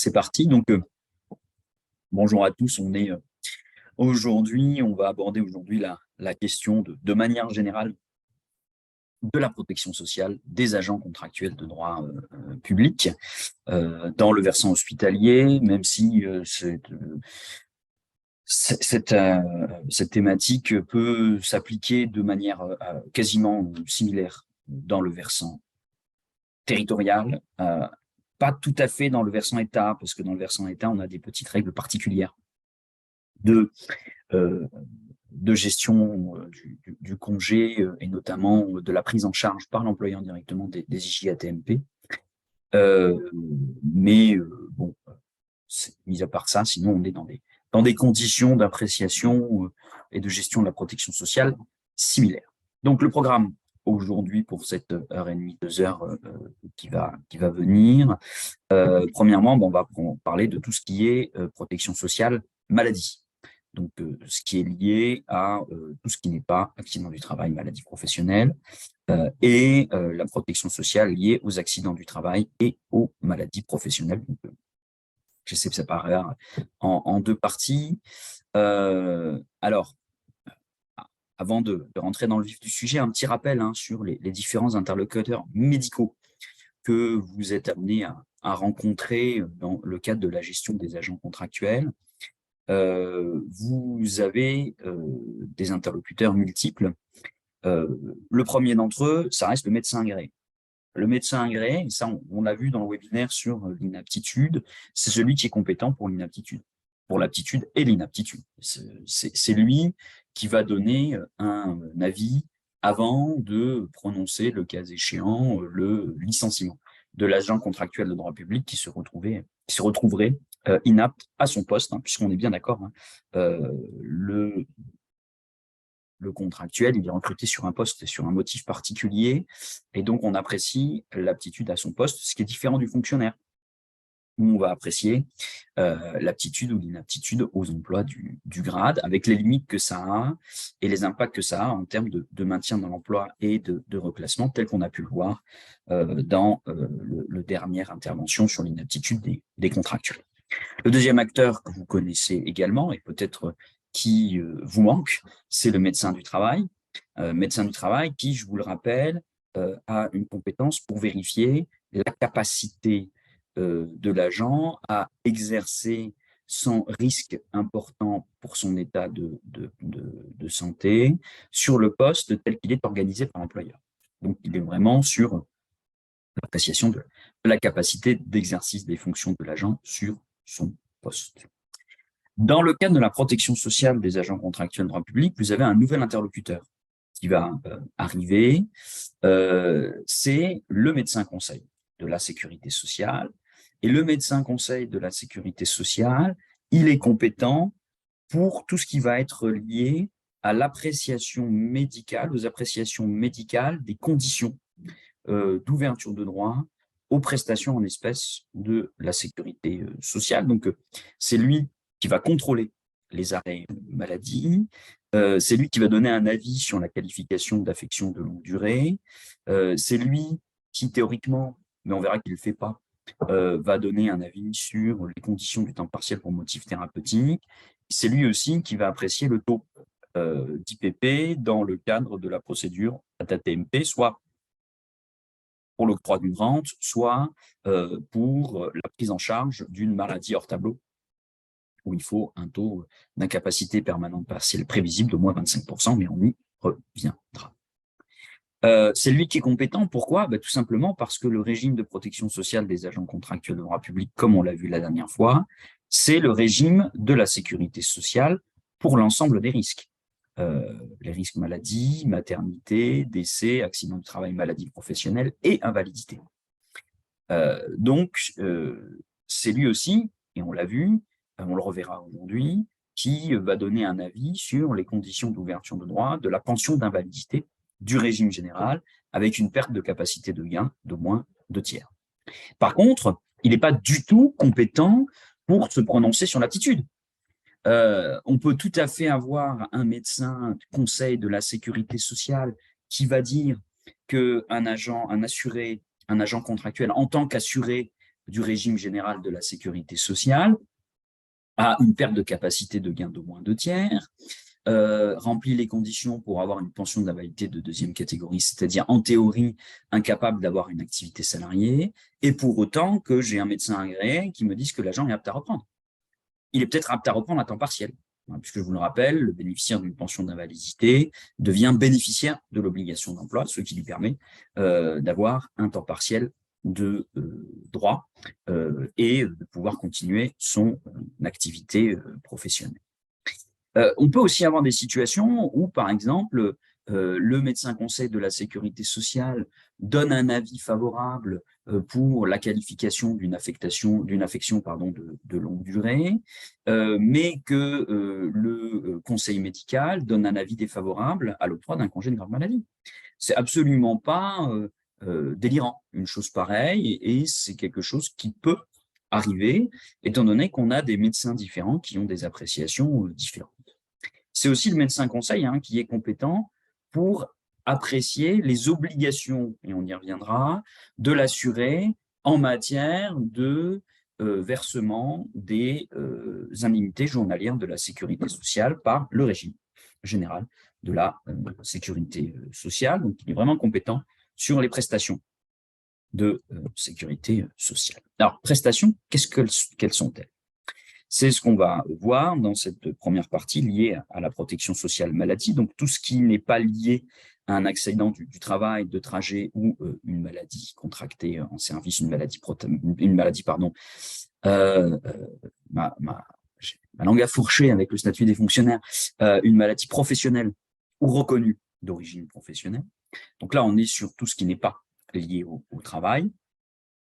C'est parti. Donc, bonjour à tous. On va aborder aujourd'hui la question de manière générale de la protection sociale des agents contractuels de droit public dans le versant hospitalier, même si cette thématique peut s'appliquer de manière quasiment similaire dans le versant territorial, pas tout à fait dans le versant État, parce que dans le versant État, on a des petites règles particulières de, euh, de gestion du congé et notamment de la prise en charge par l'employeur directement des IJATMP. Bon, mis à part ça, sinon on est dans des conditions d'appréciation et de gestion de la protection sociale similaires. Donc le programme aujourd'hui pour cette heure et demie, 2 heures qui va venir. Premièrement, on va parler de tout ce qui est protection sociale maladie. Donc, ce qui est lié à tout ce qui n'est pas accident du travail, maladie professionnelle, et la protection sociale liée aux accidents du travail et aux maladies professionnelles. Donc, j'essaie de séparer en deux parties. Alors, avant de rentrer dans le vif du sujet, un petit rappel sur les différents interlocuteurs médicaux que vous êtes amenés à rencontrer dans le cadre de la gestion des agents contractuels. Vous avez des interlocuteurs multiples. Le premier d'entre eux, ça reste le médecin agréé. Le médecin agréé, ça on l'a vu dans le webinaire sur l'inaptitude, c'est celui qui est compétent pour l'inaptitude, pour l'aptitude et l'inaptitude. C'est lui qui va donner un avis avant de prononcer, le cas échéant, le licenciement de l'agent contractuel de droit public qui se retrouverait inapte à son poste, puisqu'on est bien d'accord, le contractuel, il est recruté sur un poste et sur un motif particulier, et donc on apprécie l'aptitude à son poste, ce qui est différent du fonctionnaire, où on va apprécier l'aptitude ou l'inaptitude aux emplois du grade, avec les limites que ça a et les impacts que ça a en termes de maintien dans l'emploi et de reclassement, tel qu'on a pu le voir dans le dernière intervention sur l'inaptitude des contractuels. Le deuxième acteur que vous connaissez également, et peut-être qui vous manque, c'est le médecin du travail. Médecin du travail qui, je vous le rappelle, a une compétence pour vérifier la capacité de l'agent à exercer sans risque important pour son état de santé sur le poste tel qu'il est organisé par l'employeur. Donc, il est vraiment sur l'appréciation de la capacité d'exercice des fonctions de l'agent sur son poste. Dans le cadre de la protection sociale des agents contractuels de droit public, vous avez un nouvel interlocuteur qui va arriver, c'est le médecin conseil de la sécurité sociale. Et le médecin conseil de la sécurité sociale, il est compétent pour tout ce qui va être lié à l'appréciation médicale, aux appréciations médicales des conditions d'ouverture de droit aux prestations en espèces de la sécurité sociale. Donc, c'est lui qui va contrôler les arrêts maladie, c'est lui qui va donner un avis sur la qualification d'affection de longue durée, c'est lui qui, théoriquement, mais on verra qu'il ne le fait pas, va donner un avis sur les conditions du temps partiel pour motif thérapeutique. C'est lui aussi qui va apprécier le taux d'IPP dans le cadre de la procédure ATTMP, soit pour l'octroi d'une rente, soit pour la prise en charge d'une maladie hors tableau, où il faut un taux d'incapacité permanente partielle prévisible d'au moins 25%, mais on y reviendra. C'est lui qui est compétent. Pourquoi? Tout simplement parce que le régime de protection sociale des agents contractuels de droit public, comme on l'a vu la dernière fois, c'est le régime de la sécurité sociale pour l'ensemble des risques. Les risques maladie, maternité, décès, accident du travail, maladie professionnelle et invalidité. Donc, c'est lui aussi, et on l'a vu, on le reverra aujourd'hui, qui va donner un avis sur les conditions d'ouverture de droit de la pension d'invalidité du régime général, avec une perte de capacité de gain d'au moins 2/3. Par contre, il n'est pas du tout compétent pour se prononcer sur l'aptitude. On peut tout à fait avoir un médecin conseil de la sécurité sociale qui va dire qu'un agent, un assuré, un agent contractuel, en tant qu'assuré, du régime général de la sécurité sociale a une perte de capacité de gain d'au moins 2/3, remplit les conditions pour avoir une pension d'invalidité de 2e catégorie, c'est-à-dire en théorie incapable d'avoir une activité salariée, et pour autant que j'ai un médecin agréé qui me dise que l'agent est apte à reprendre. Il est peut-être apte à reprendre à temps partiel, puisque je vous le rappelle, le bénéficiaire d'une pension d'invalidité devient bénéficiaire de l'obligation d'emploi, ce qui lui permet d'avoir un temps partiel de droit et de pouvoir continuer son activité professionnelle. On peut aussi avoir des situations où, par exemple, le médecin conseil de la sécurité sociale donne un avis favorable pour la qualification d'une affection de longue durée, mais que le conseil médical donne un avis défavorable à l'octroi d'un congé de grave maladie. C'est absolument pas délirant, une chose pareille, et c'est quelque chose qui peut arriver, étant donné qu'on a des médecins différents qui ont des appréciations différentes. C'est aussi le médecin conseil qui est compétent pour apprécier les obligations, et on y reviendra, de l'assuré en matière de versement des indemnités journalières de la sécurité sociale par le régime général de la sécurité sociale. Donc, il est vraiment compétent sur les prestations de sécurité sociale. Alors, prestations, quelles sont-elles? C'est ce qu'on va voir dans cette première partie liée à la protection sociale maladie. Donc, tout ce qui n'est pas lié à un accident du travail, de trajet ou une maladie contractée en service, ma langue a fourché avec le statut des fonctionnaires, une maladie professionnelle ou reconnue d'origine professionnelle. Donc là, on est sur tout ce qui n'est pas lié au travail.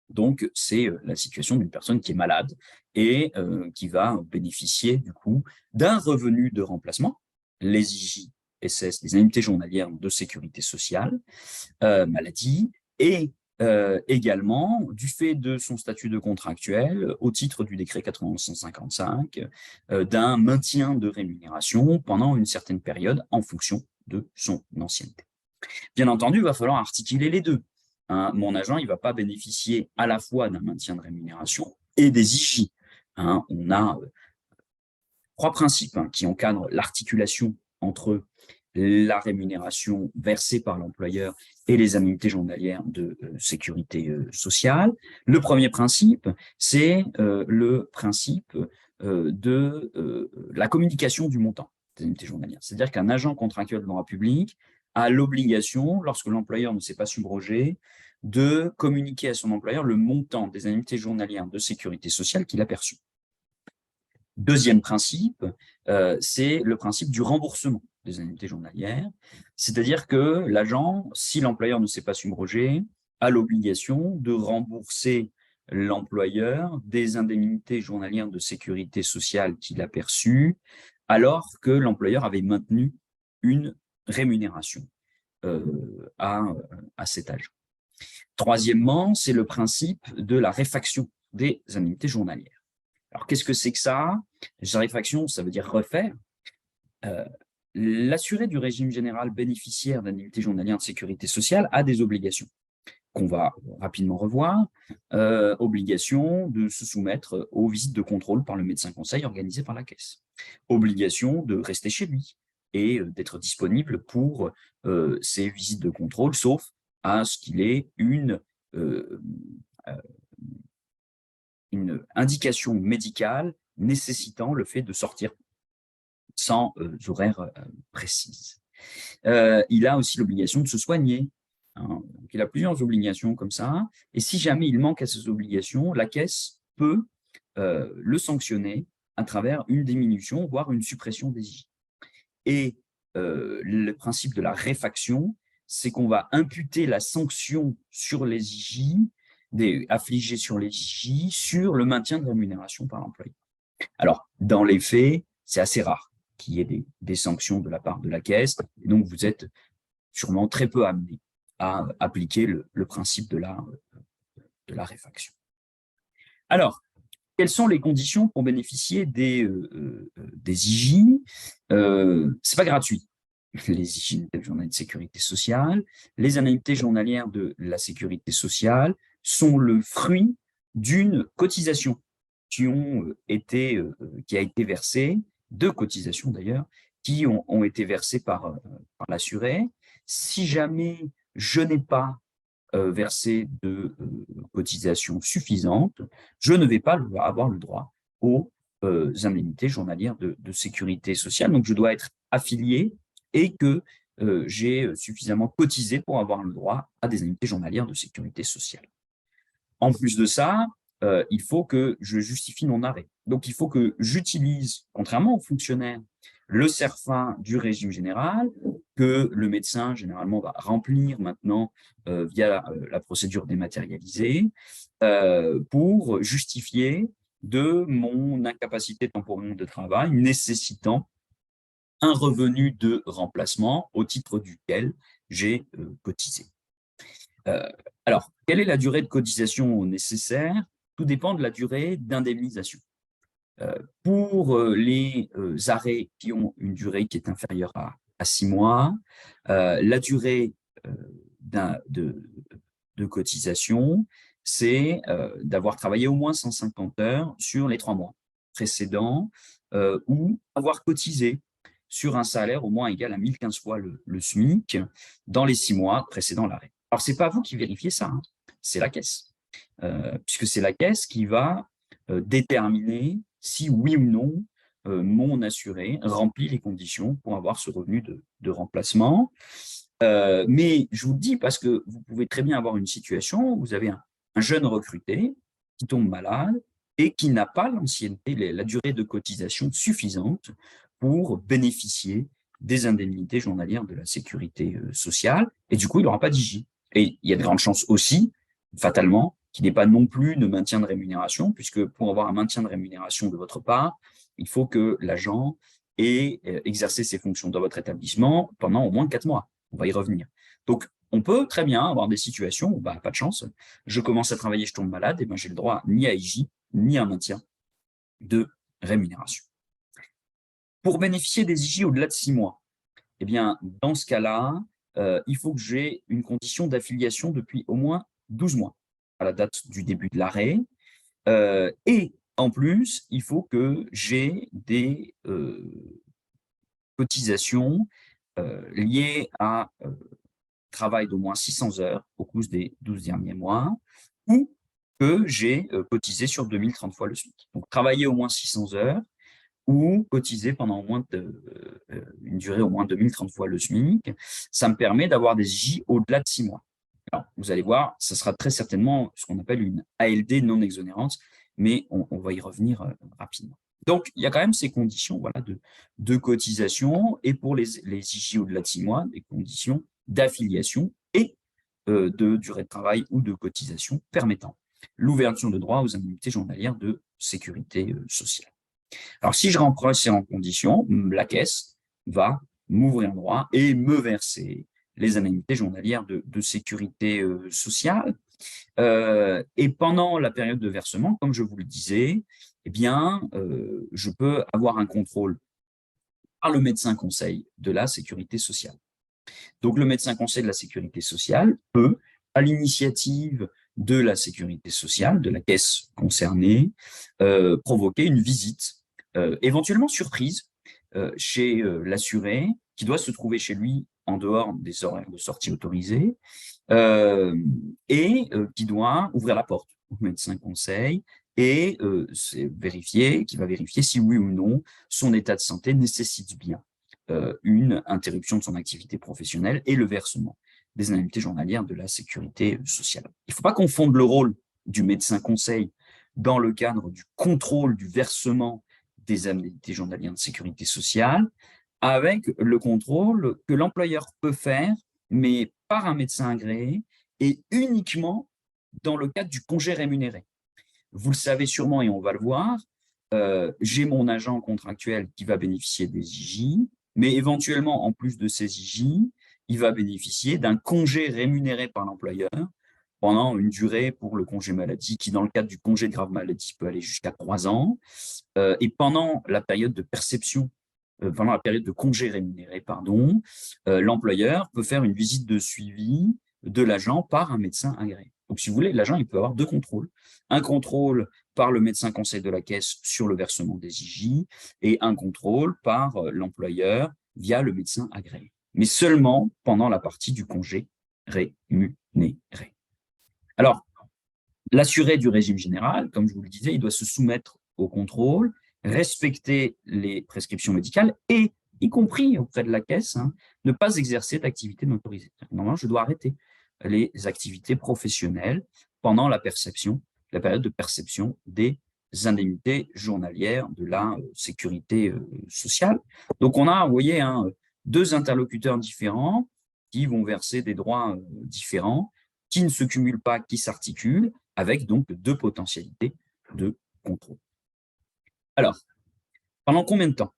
Donc, c'est la situation d'une personne qui est malade et qui va bénéficier du coup d'un revenu de remplacement, les IJSS, les indemnités journalières de sécurité sociale, maladie, et également du fait de son statut de contractuel au titre du décret 9155 d'un maintien de rémunération pendant une certaine période en fonction de son ancienneté. Bien entendu, il va falloir articuler les deux. Mon agent, il ne va pas bénéficier à la fois d'un maintien de rémunération et des IJ. On a 3 principes qui encadrent l'articulation entre la rémunération versée par l'employeur et les indemnités journalières de sécurité sociale. Le premier principe, c'est le principe de la communication du montant des indemnités journalières. C'est-à-dire qu'un agent contractuel de droit public a l'obligation, lorsque l'employeur ne s'est pas subrogé, de communiquer à son employeur le montant des indemnités journalières de sécurité sociale qu'il a perçues. Deuxième principe, c'est le principe du remboursement des indemnités journalières, c'est-à-dire que l'agent, si l'employeur ne s'est pas subrogé, a l'obligation de rembourser l'employeur des indemnités journalières de sécurité sociale qu'il a perçues, alors que l'employeur avait maintenu une rémunération à cet agent. Troisièmement, c'est le principe de la réfaction des indemnités journalières. Alors, qu'est-ce que c'est que ça? La réfaction, ça veut dire refaire. L'assuré du régime général bénéficiaire d'indemnités journalières de sécurité sociale a des obligations qu'on va rapidement revoir. Obligation de se soumettre aux visites de contrôle par le médecin conseil organisées par la caisse. Obligation de rester chez lui et d'être disponible pour ces visites de contrôle, sauf à ce qu'il ait une indication médicale nécessitant le fait de sortir sans horaires précises. Il a aussi l'obligation de se soigner. Donc, il a plusieurs obligations comme ça. Et si jamais il manque à ces obligations, la caisse peut le sanctionner à travers une diminution, voire une suppression des IJ. Et le principe de la réfaction, c'est qu'on va imputer la sanction sur les IJ, affligée sur les IJ, sur le maintien de rémunération par l'employeur. Alors, dans les faits, c'est assez rare qu'il y ait des sanctions de la part de la caisse, et donc vous êtes sûrement très peu amené à appliquer le principe de la réfaction. Alors, quelles sont les conditions pour bénéficier des IJ? C'est pas gratuit. Les IJ de journée de sécurité sociale, les indemnités journalières de la sécurité sociale sont le fruit d'une cotisation qui a été versée, deux cotisations d'ailleurs, qui ont été versées par l'assuré. Si jamais je n'ai pas versé de cotisation suffisante, je ne vais pas avoir le droit aux indemnités journalières de sécurité sociale. Donc, je dois être affilié et que j'ai suffisamment cotisé pour avoir le droit à des indemnités journalières de sécurité sociale. En plus de ça, il faut que je justifie mon arrêt. Donc, il faut que j'utilise, contrairement aux fonctionnaires, le CERFA du régime général, que le médecin, généralement, va remplir maintenant via la procédure dématérialisée, pour justifier de mon incapacité temporaire de travail nécessitant un revenu de remplacement au titre duquel j'ai cotisé. Alors, quelle est la durée de cotisation nécessaire? Tout dépend de la durée d'indemnisation. Pour les arrêts qui ont une durée qui est inférieure à 6 mois, la durée de cotisation, c'est d'avoir travaillé au moins 150 heures sur les 3 mois précédents ou avoir cotisé sur un salaire au moins égal à 1015 fois le SMIC dans les 6 mois précédant l'arrêt. Alors, ce n'est pas vous qui vérifiez ça, hein, c'est la caisse. Puisque c'est la caisse qui va déterminer si oui ou non mon assuré remplit les conditions pour avoir ce revenu de remplacement. Mais je vous le dis parce que vous pouvez très bien avoir une situation où vous avez un jeune recruté qui tombe malade et qui n'a pas l'ancienneté, la durée de cotisation suffisante pour bénéficier des indemnités journalières de la sécurité sociale, et du coup, il n'aura pas d'IJ. Et il y a de grandes chances aussi, fatalement, qu'il n'ait pas non plus de maintien de rémunération, puisque pour avoir un maintien de rémunération de votre part, il faut que l'agent ait exercé ses fonctions dans votre établissement pendant au moins 4 mois. On va y revenir. Donc, on peut très bien avoir des situations où, pas de chance, je commence à travailler, je tombe malade, et j'ai le droit ni à IJ, ni à un maintien de rémunération. Pour bénéficier des IJ au-delà de 6 mois, eh bien, dans ce cas-là, il faut que j'ai une condition d'affiliation depuis au moins 12 mois à la date du début de l'arrêt. Et en plus, il faut que j'ai des cotisations liées à travail d'au moins 600 heures au cours des 12 derniers mois, ou que j'ai cotisé sur 2030 fois le SMIC. Donc, travailler au moins 600 heures ou cotiser pendant une durée au moins 2030 fois le SMIC, ça me permet d'avoir des IJ au-delà de 6 mois. Alors, vous allez voir, ça sera très certainement ce qu'on appelle une ALD non exonérante, mais on va y revenir rapidement. Donc, il y a quand même ces conditions de cotisation, et pour les IJ au-delà de 6 mois, des conditions d'affiliation et de durée de travail ou de cotisation permettant l'ouverture de droit aux indemnités journalières de sécurité sociale. Alors, si je remplis ces conditions, la caisse va m'ouvrir droit et me verser les indemnités journalières de sécurité sociale. Et pendant la période de versement, comme je vous le disais, eh bien, je peux avoir un contrôle par le médecin conseil de la sécurité sociale. Donc, le médecin conseil de la sécurité sociale peut, à l'initiative de la sécurité sociale, de la caisse concernée, provoquer une visite, éventuellement surprise, chez l'assuré, qui doit se trouver chez lui en dehors des horaires de sortie autorisés, et qui doit ouvrir la porte au médecin conseil et qui va vérifier si oui ou non son état de santé nécessite bien une interruption de son activité professionnelle et le versement des indemnités journalières de la sécurité sociale. Il ne faut pas confondre le rôle du médecin conseil dans le cadre du contrôle du versement des indemnités journalières de sécurité sociale avec le contrôle que l'employeur peut faire, mais par un médecin agréé et uniquement dans le cadre du congé rémunéré. Vous le savez sûrement et on va le voir, j'ai mon agent contractuel qui va bénéficier des IJ, mais éventuellement, en plus de ces IJ, il va bénéficier d'un congé rémunéré par l'employeur pendant une durée pour le congé maladie qui, dans le cadre du congé de grave maladie, peut aller jusqu'à 3 ans. Et pendant la période de perception, pendant la période de congé rémunéré, l'employeur peut faire une visite de suivi de l'agent par un médecin agréé. Donc, si vous voulez, l'agent, il peut avoir deux contrôles. Un contrôle par le médecin conseil de la caisse sur le versement des IJ et un contrôle par l'employeur via le médecin agréé. Mais seulement pendant la partie du congé rémunéré. Alors, l'assuré du régime général, comme je vous le disais, il doit se soumettre au contrôle, respecter les prescriptions médicales et, y compris auprès de la caisse, ne pas exercer d'activité non autorisée. Normalement, je dois arrêter les activités professionnelles pendant la période de perception des indemnités journalières de la sécurité sociale. Donc, on a, vous voyez, deux interlocuteurs différents qui vont verser des droits différents, qui ne se cumulent pas, qui s'articulent, avec donc deux potentialités de contrôle. Alors, pendant combien de temps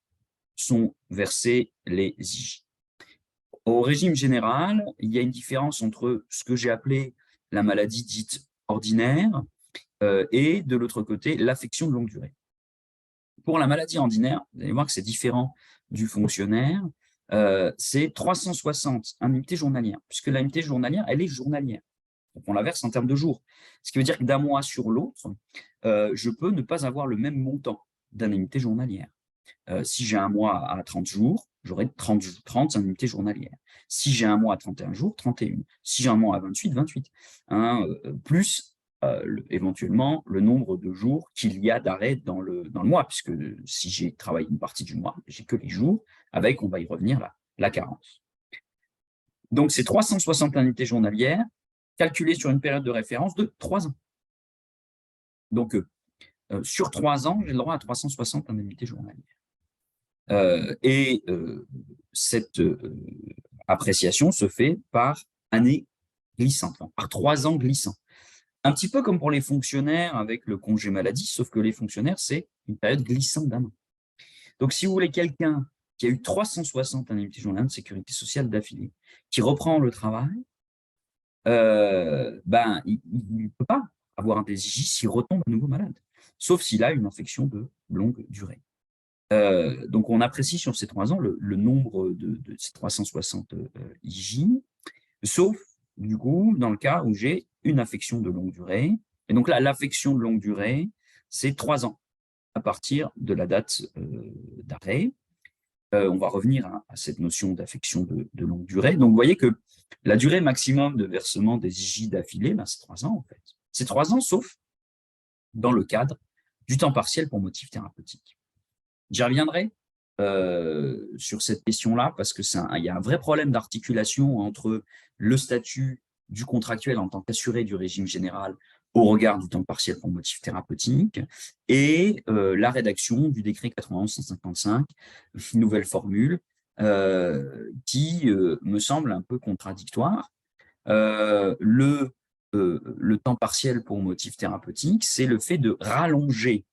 sont versés les IJ? Au régime général, il y a une différence entre ce que j'ai appelé la maladie dite ordinaire et de l'autre côté, l'affection de longue durée. Pour la maladie ordinaire, vous allez voir que c'est différent du fonctionnaire, c'est 360 indemnités journalières, puisque l'indemnité journalière, elle est journalière. Donc, on la verse en termes de jours. Ce qui veut dire que d'un mois sur l'autre, je peux ne pas avoir le même montant d'indemnité journalière. Si j'ai un mois à 30 jours, j'aurai 30 indemnités journalières. Si j'ai un mois à 31 jours, 31. Si j'ai un mois à 28, 28. Plus éventuellement le nombre de jours qu'il y a d'arrêt dans le mois, puisque si j'ai travaillé une partie du mois, j'ai que les jours, avec, on va y revenir là, la carence. Donc, c'est 360 indemnités journalières calculées sur une période de référence de 3 ans. Donc, sur 3 ans, j'ai le droit à 360 indemnités journalières. Cette appréciation se fait par année glissante, par 3 ans glissants. Un petit peu comme pour les fonctionnaires avec le congé maladie, sauf que les fonctionnaires, c'est une période glissante d'un an. Donc, si vous voulez quelqu'un qui a eu 360 indemnités journalières de sécurité sociale d'affilée, qui reprend le travail, il ne peut pas avoir un DSJ s'il retombe à nouveau malade, sauf s'il a une infection de longue durée. Donc, on apprécie sur ces 3 ans le nombre de ces 360 IJ, sauf, du coup, dans le cas où j'ai une affection de longue durée. Et donc là, l'affection de longue durée, c'est 3 ans à partir de la date d'arrêt. On va revenir à cette notion d'affection de longue durée. Donc, vous voyez que la durée maximum de versement des IJ d'affilée, c'est 3 ans, en fait. C'est 3 ans, sauf dans le cadre du temps partiel pour motif thérapeutique. J'y reviendrai sur cette question-là, parce que il y a un vrai problème d'articulation entre le statut du contractuel en tant qu'assuré du régime général au regard du temps partiel pour motif thérapeutique et la rédaction du décret 91-155, nouvelle formule, qui me semble un peu contradictoire. Le temps partiel pour motif thérapeutique, c'est le fait de rallonger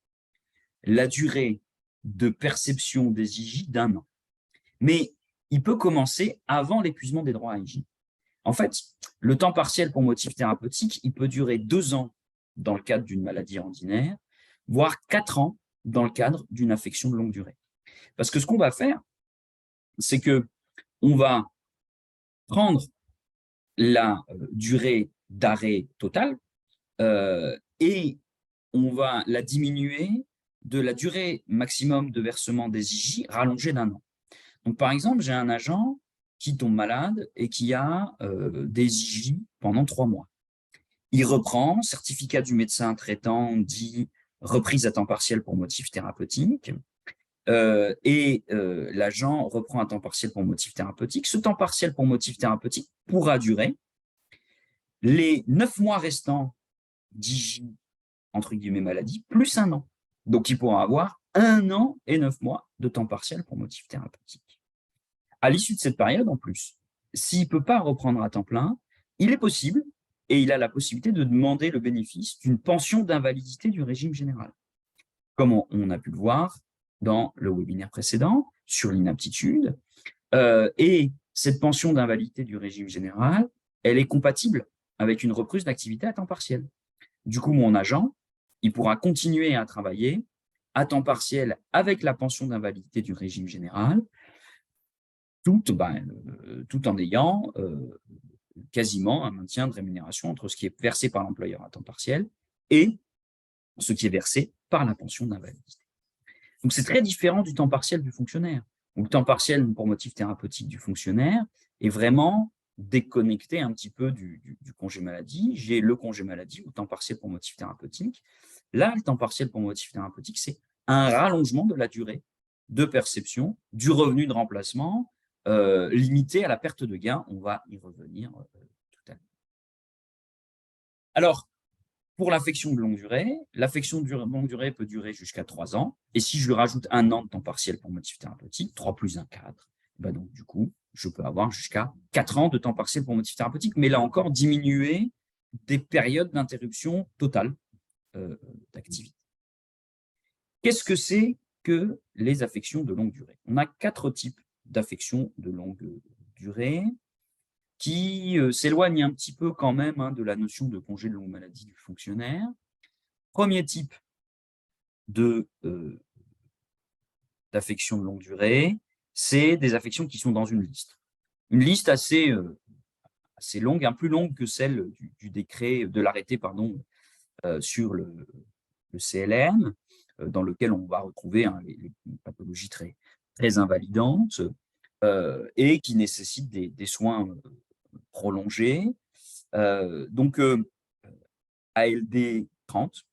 la durée de perception des IJ d'un an. Mais il peut commencer avant l'épuisement des droits à IJ. En fait, le temps partiel pour motif thérapeutique, il peut durer 2 ans dans le cadre d'une maladie ordinaire, voire 4 ans dans le cadre d'une affection de longue durée. Parce que ce qu'on va faire, c'est que on va prendre la durée d'arrêt total et on va la diminuer de la durée maximum de versement des IJ rallongée d'1 an. Donc, par exemple, j'ai un agent qui tombe malade et qui a des IJ pendant 3 mois. Il reprend, certificat du médecin traitant dit reprise à temps partiel pour motif thérapeutique, l'agent reprend à temps partiel pour motif thérapeutique. Ce temps partiel pour motif thérapeutique pourra durer les 9 mois restants d'IJ, entre guillemets, maladie, plus 1 an. Donc, il pourra avoir 1 an et 9 mois de temps partiel pour motif thérapeutique. À l'issue de cette période, en plus, s'il ne peut pas reprendre à temps plein, il est possible, et il a la possibilité de demander le bénéfice d'une pension d'invalidité du régime général. Comme on a pu le voir dans le webinaire précédent sur l'inaptitude. Et cette pension d'invalidité du régime général, elle est compatible avec une reprise d'activité à temps partiel. Du coup, mon agent, il pourra continuer à travailler à temps partiel avec la pension d'invalidité du régime général, tout en ayant quasiment un maintien de rémunération entre ce qui est versé par l'employeur à temps partiel et ce qui est versé par la pension d'invalidité. Donc, c'est très différent du temps partiel du fonctionnaire. Donc, le temps partiel pour motif thérapeutique du fonctionnaire est vraiment déconnecté un petit peu du congé maladie. J'ai le congé maladie ou temps partiel pour motif thérapeutique. Là, le temps partiel pour motif thérapeutique, c'est un rallongement de la durée de perception du revenu de remplacement limité à la perte de gain. On va y revenir tout à l'heure. Alors, pour l'affection de longue durée, l'affection de longue durée peut durer jusqu'à 3 ans. Et si je lui rajoute 1 an de temps partiel pour motif thérapeutique, 3 plus 1, 4, ben donc du coup, je peux avoir jusqu'à 4 ans de temps partiel pour motif thérapeutique, mais là encore, diminuer des périodes d'interruption totale d'activité. Qu'est-ce que c'est que les affections de longue durée? On a 4 types d'affections de longue durée qui s'éloignent un petit peu quand même de la notion de congé de longue maladie du fonctionnaire. Premier type d'affections de longue durée, c'est des affections qui sont dans une liste. Une liste assez longue, plus longue que celle du décret, de l'arrêté, sur le CLM, dans lequel on va retrouver les pathologies très, très invalidantes et qui nécessitent des soins prolongés. Donc, ALD 30,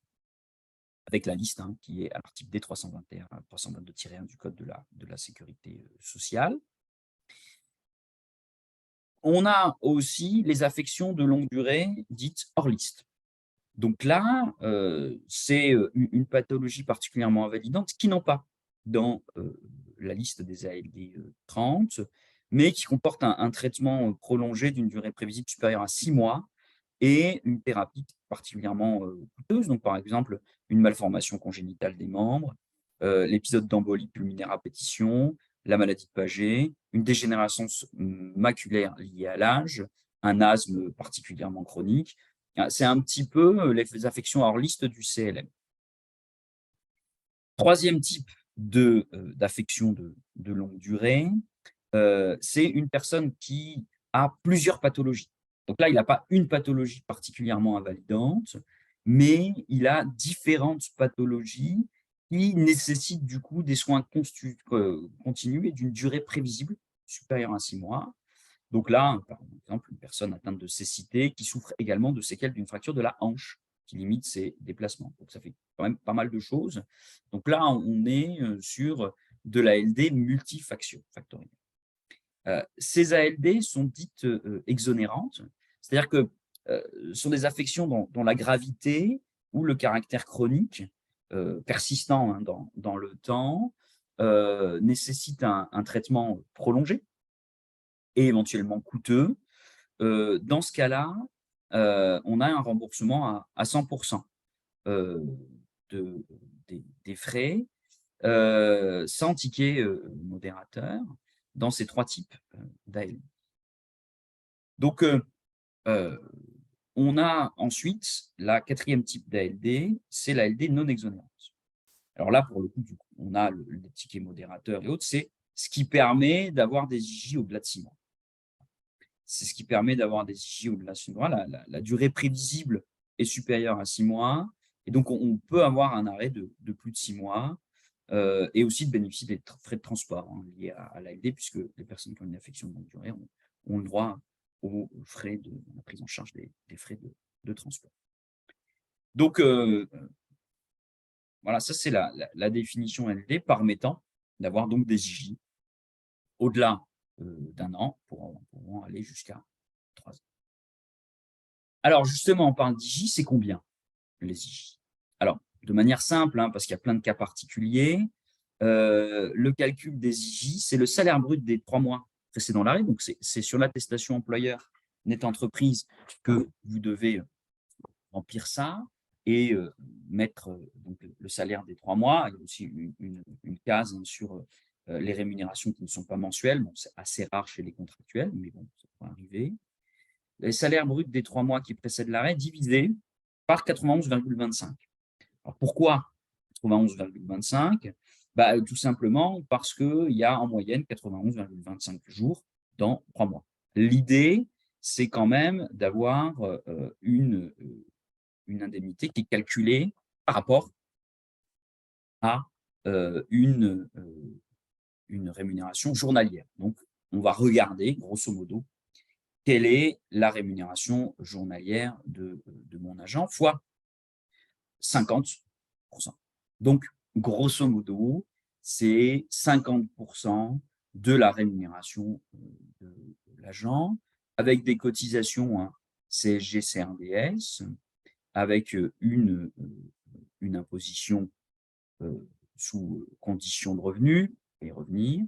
avec la liste qui est à l'article D321, 322-1 du Code de la sécurité sociale. On a aussi les affections de longue durée dites hors liste. Donc là, c'est une pathologie particulièrement invalidante qui n'ont pas dans la liste des ALD 30, mais qui comporte un traitement prolongé d'une durée prévisible supérieure à 6 mois et une thérapie particulièrement coûteuse. Donc, par exemple, une malformation congénitale des membres, l'épisode d'embolie pulmonaire à répétition, la maladie de Paget, une dégénérescence maculaire liée à l'âge, un asthme particulièrement chronique. C'est un petit peu les affections hors liste du CLM. Troisième type d'affection de longue durée, c'est une personne qui a plusieurs pathologies. Donc là, il n'a pas une pathologie particulièrement invalidante, mais il a différentes pathologies qui nécessitent du coup des soins continus et d'une durée prévisible supérieure à 6 mois. Donc là, par exemple, une personne atteinte de cécité qui souffre également de séquelles d'une fracture de la hanche qui limite ses déplacements. Donc ça fait quand même pas mal de choses. Donc là, on est sur de l'ALD multifactorielle. Ces ALD sont dites exonérantes, c'est-à-dire que sont des affections dont la gravité ou le caractère chronique persistant dans le temps nécessite un traitement prolongé et éventuellement coûteux. Dans ce cas-là, on a un remboursement à 100% des frais sans ticket modérateur dans ces 3 types d'ALD. Donc, on a ensuite la 4e type d'ALD, c'est l'ALD non exonérante. Alors là, pour le coup, on a le ticket modérateur et autres, c'est ce qui permet d'avoir des IJ au-delà de 6 mois. C'est ce qui permet d'avoir des IJ au-delà de 6 mois. La durée prévisible est supérieure à 6 mois. Et donc, on peut avoir un arrêt de plus de 6 mois et aussi de bénéficier des frais de transport liés à l'ALD, puisque les personnes qui ont une affection de longue durée ont le droit aux frais de la prise en charge des frais de transport. Donc, voilà, ça, c'est la définition ALD permettant d'avoir donc des IJ au-delà d'1 an pour aller jusqu'à 3 ans. Alors, justement, on parle d'IJ, c'est combien les IJ? Alors, de manière simple, parce qu'il y a plein de cas particuliers, le calcul des IJ, c'est le salaire brut des 3 mois précédant l'arrêt. Donc, c'est sur l'attestation employeur nette entreprise que vous devez remplir ça et mettre donc, le salaire des 3 mois. Il y a aussi une case sur les rémunérations qui ne sont pas mensuelles. Bon, c'est assez rare chez les contractuels, mais bon, ça peut arriver. Les salaires bruts des 3 mois qui précèdent l'arrêt divisé par 91,25. Alors, pourquoi 91,25? Tout simplement parce qu'il y a en moyenne 91,25 jours dans 3 mois. L'idée, c'est quand même d'avoir une indemnité qui est calculée par rapport à une rémunération journalière. Donc, on va regarder, grosso modo, quelle est la rémunération journalière de mon agent fois 50%. Donc, grosso modo, c'est 50% de la rémunération de l'agent, avec des cotisations CSG, CRDS, avec une imposition sous condition de revenus et revenir.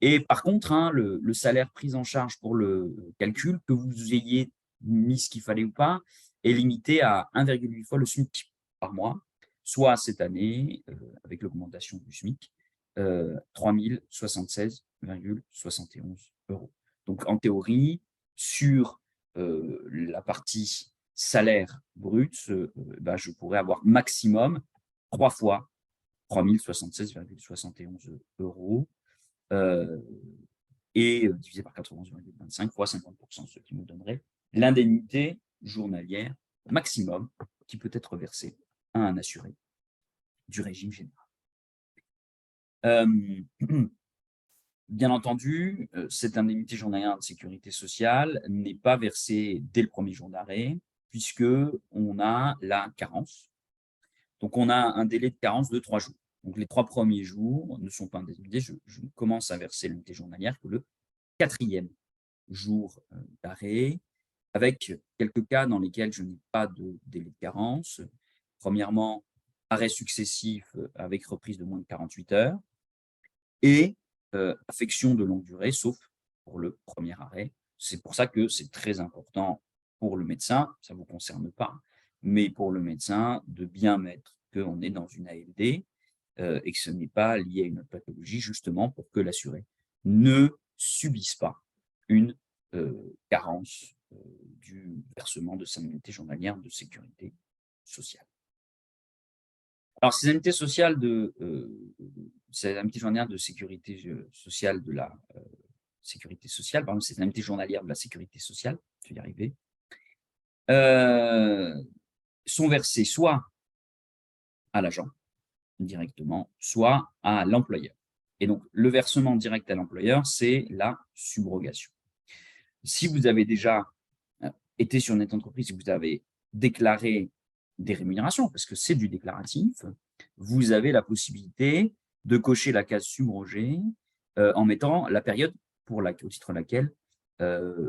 Et par contre, le salaire pris en charge pour le calcul, que vous ayez mis ce qu'il fallait ou pas, est limité à 1,8 fois le SMIC par mois, soit cette année, avec l'augmentation du SMIC, 3 076,71 €. Donc en théorie, sur la partie salaire brut, je pourrais avoir maximum 3 fois 3 076,71 € et divisé par 91,25 fois 50%, ce qui nous donnerait l'indemnité journalière maximum qui peut être versée à un assuré du régime général. Bien entendu, cette indemnité journalière de sécurité sociale n'est pas versée dès le premier jour d'arrêt, puisqu'on a la carence. Donc, on a un délai de carence de 3 jours. Donc, les 3 premiers jours ne sont pas indemnisés. Je ne commence à verser l'indemnité journalière que le 4e jour d'arrêt, avec quelques cas dans lesquels je n'ai pas de délai de carence. Premièrement, arrêt successif avec reprise de moins de 48 heures et affection de longue durée, sauf pour le premier arrêt. C'est pour ça que c'est très important pour le médecin, ça ne vous concerne pas, mais pour le médecin, de bien mettre qu'on est dans une ALD et que ce n'est pas lié à une pathologie, justement pour que l'assuré ne subisse pas une carence du versement de sa indemnité journalière de sécurité sociale. Alors, ces indemnités sociales ces indemnités journalières de sécurité sociale de la sécurité sociale, pardon, ces indemnités journalières de la sécurité sociale, je vais y arriver, sont versées soit à l'agent directement, soit à l'employeur. Et donc, le versement direct à l'employeur, c'est la subrogation. Si vous avez déjà été sur une entreprise et que vous avez déclaré des rémunérations, parce que c'est du déclaratif, vous avez la possibilité de cocher la case subrogée en mettant la période au titre de laquelle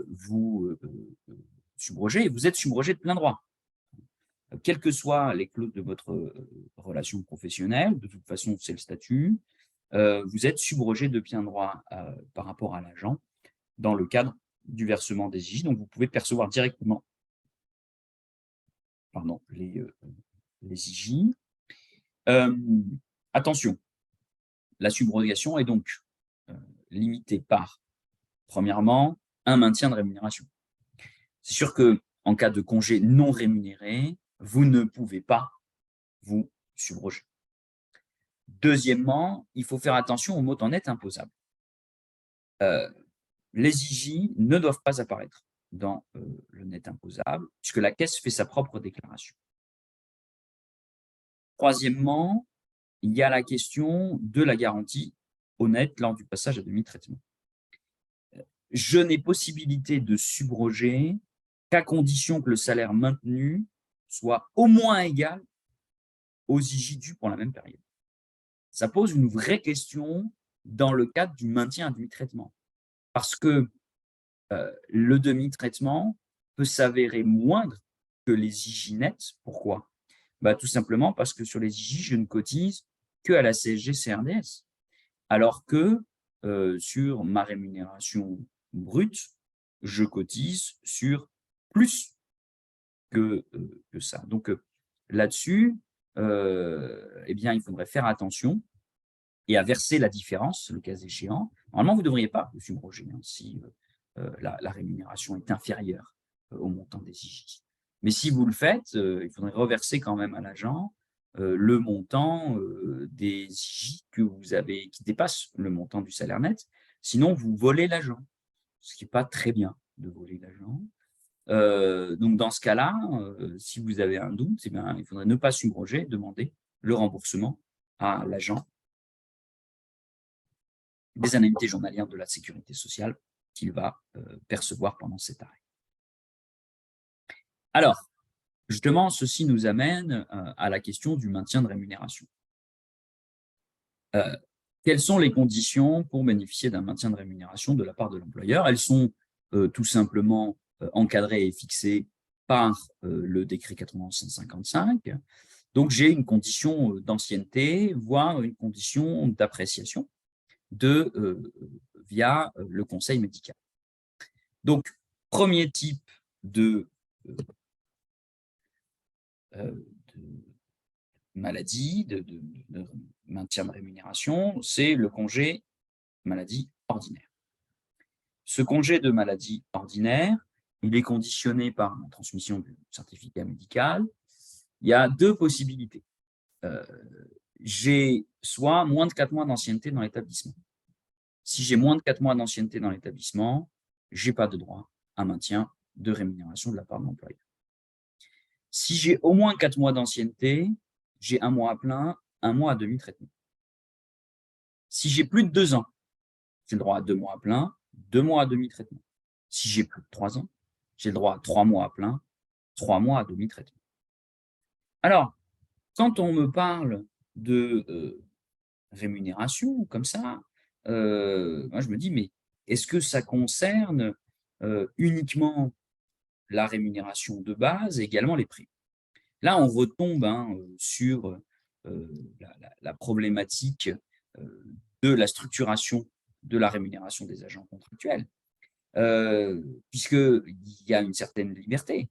vous subrogez, et vous êtes subrogé de plein droit. Quelles que soient les clauses de votre relation professionnelle, de toute façon, c'est le statut, vous êtes subrogé de plein droit par rapport à l'agent dans le cadre du versement des IJ. Donc, vous pouvez percevoir directement les IJ. Attention, la subrogation est donc limitée par, premièrement, un maintien de rémunération. C'est sûr qu'en cas de congé non rémunéré, vous ne pouvez pas vous subroger. Deuxièmement, il faut faire attention au montant net imposable. Les IJ ne doivent pas apparaître dans le net imposable, puisque la caisse fait sa propre déclaration. Troisièmement, il y a la question de la garantie honnête lors du passage à demi-traitement. Je n'ai possibilité de subroger qu'à condition que le salaire maintenu soit au moins égal aux IJ dus pour la même période. Ça pose une vraie question dans le cadre du maintien à demi-traitement, parce que le demi-traitement peut s'avérer moindre que les IJ nets. Pourquoi? Tout simplement parce que sur les IJ, je ne cotise qu'à la CSG CRDS, alors que sur ma rémunération brute, je cotise sur plus que ça. Donc là-dessus, il faudrait faire attention et à verser la différence, le cas échéant. Normalement, vous ne devriez pas vous subroger si la rémunération est inférieure au montant des IJ. Mais si vous le faites, il faudrait reverser quand même à l'agent le montant des IJ que vous avez, qui dépasse le montant du salaire net. Sinon, vous volez l'agent, ce qui n'est pas très bien de voler l'agent. Donc, dans ce cas-là, si vous avez un doute, eh bien, il faudrait ne pas subroger, demander le remboursement à l'agent des indemnités journalières de la sécurité sociale qu'il va percevoir pendant cet arrêt. Alors, justement, ceci nous amène à la question du maintien de rémunération. Quelles sont les conditions pour bénéficier d'un maintien de rémunération de la part de l'employeur? Elles sont tout simplement encadrées et fixées par le décret 9155. Donc, j'ai une condition d'ancienneté, voire une condition d'appréciation via le conseil médical. Donc, premier type de maladie, de maintien de rémunération, c'est le congé maladie ordinaire. Ce congé de maladie ordinaire, il est conditionné par la transmission du certificat médical. Il y a deux possibilités. J'ai soit moins de 4 mois d'ancienneté dans l'établissement. Si j'ai moins de 4 mois d'ancienneté dans l'établissement, je n'ai pas de droit à maintien de rémunération de la part de l'employeur. Si j'ai au moins 4 mois d'ancienneté, j'ai 1 mois à plein, 1 mois à demi-traitement. Si j'ai plus de 2 ans, j'ai le droit à 2 mois à plein, 2 mois à demi-traitement. Si j'ai plus de 3 ans, j'ai le droit à 3 mois à plein, 3 mois à demi-traitement. Alors, quand on me parle de rémunération comme ça, moi je me dis, mais est-ce que ça concerne uniquement la rémunération de base et également les primes? Là, on retombe sur la problématique de la structuration de la rémunération des agents contractuels, puisqu'il y a une certaine liberté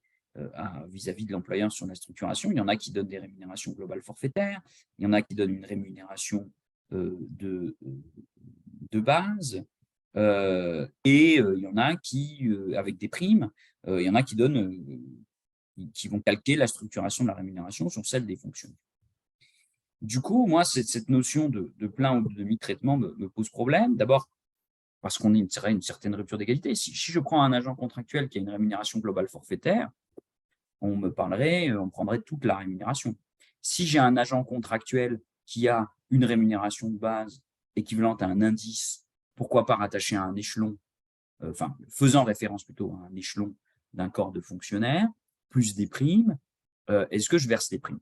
vis-à-vis de l'employeur sur la structuration. Il y en a qui donnent des rémunérations globales forfaitaires, il y en a qui donnent une rémunération de base, et il y en a qui, avec des primes, il y en a qui donnent, qui vont calquer la structuration de la rémunération sur celle des fonctionnaires. Du coup, moi, cette notion de plein ou de demi-traitement me pose problème. D'abord, parce qu'on est une certaine rupture d'égalité. Si je prends un agent contractuel qui a une rémunération globale forfaitaire, on prendrait toute la rémunération. Si j'ai un agent contractuel qui a une rémunération de base équivalente à un indice, pourquoi pas rattacher à un échelon, faisant référence plutôt à un échelon d'un corps de fonctionnaires, plus des primes, est-ce que je verse des primes?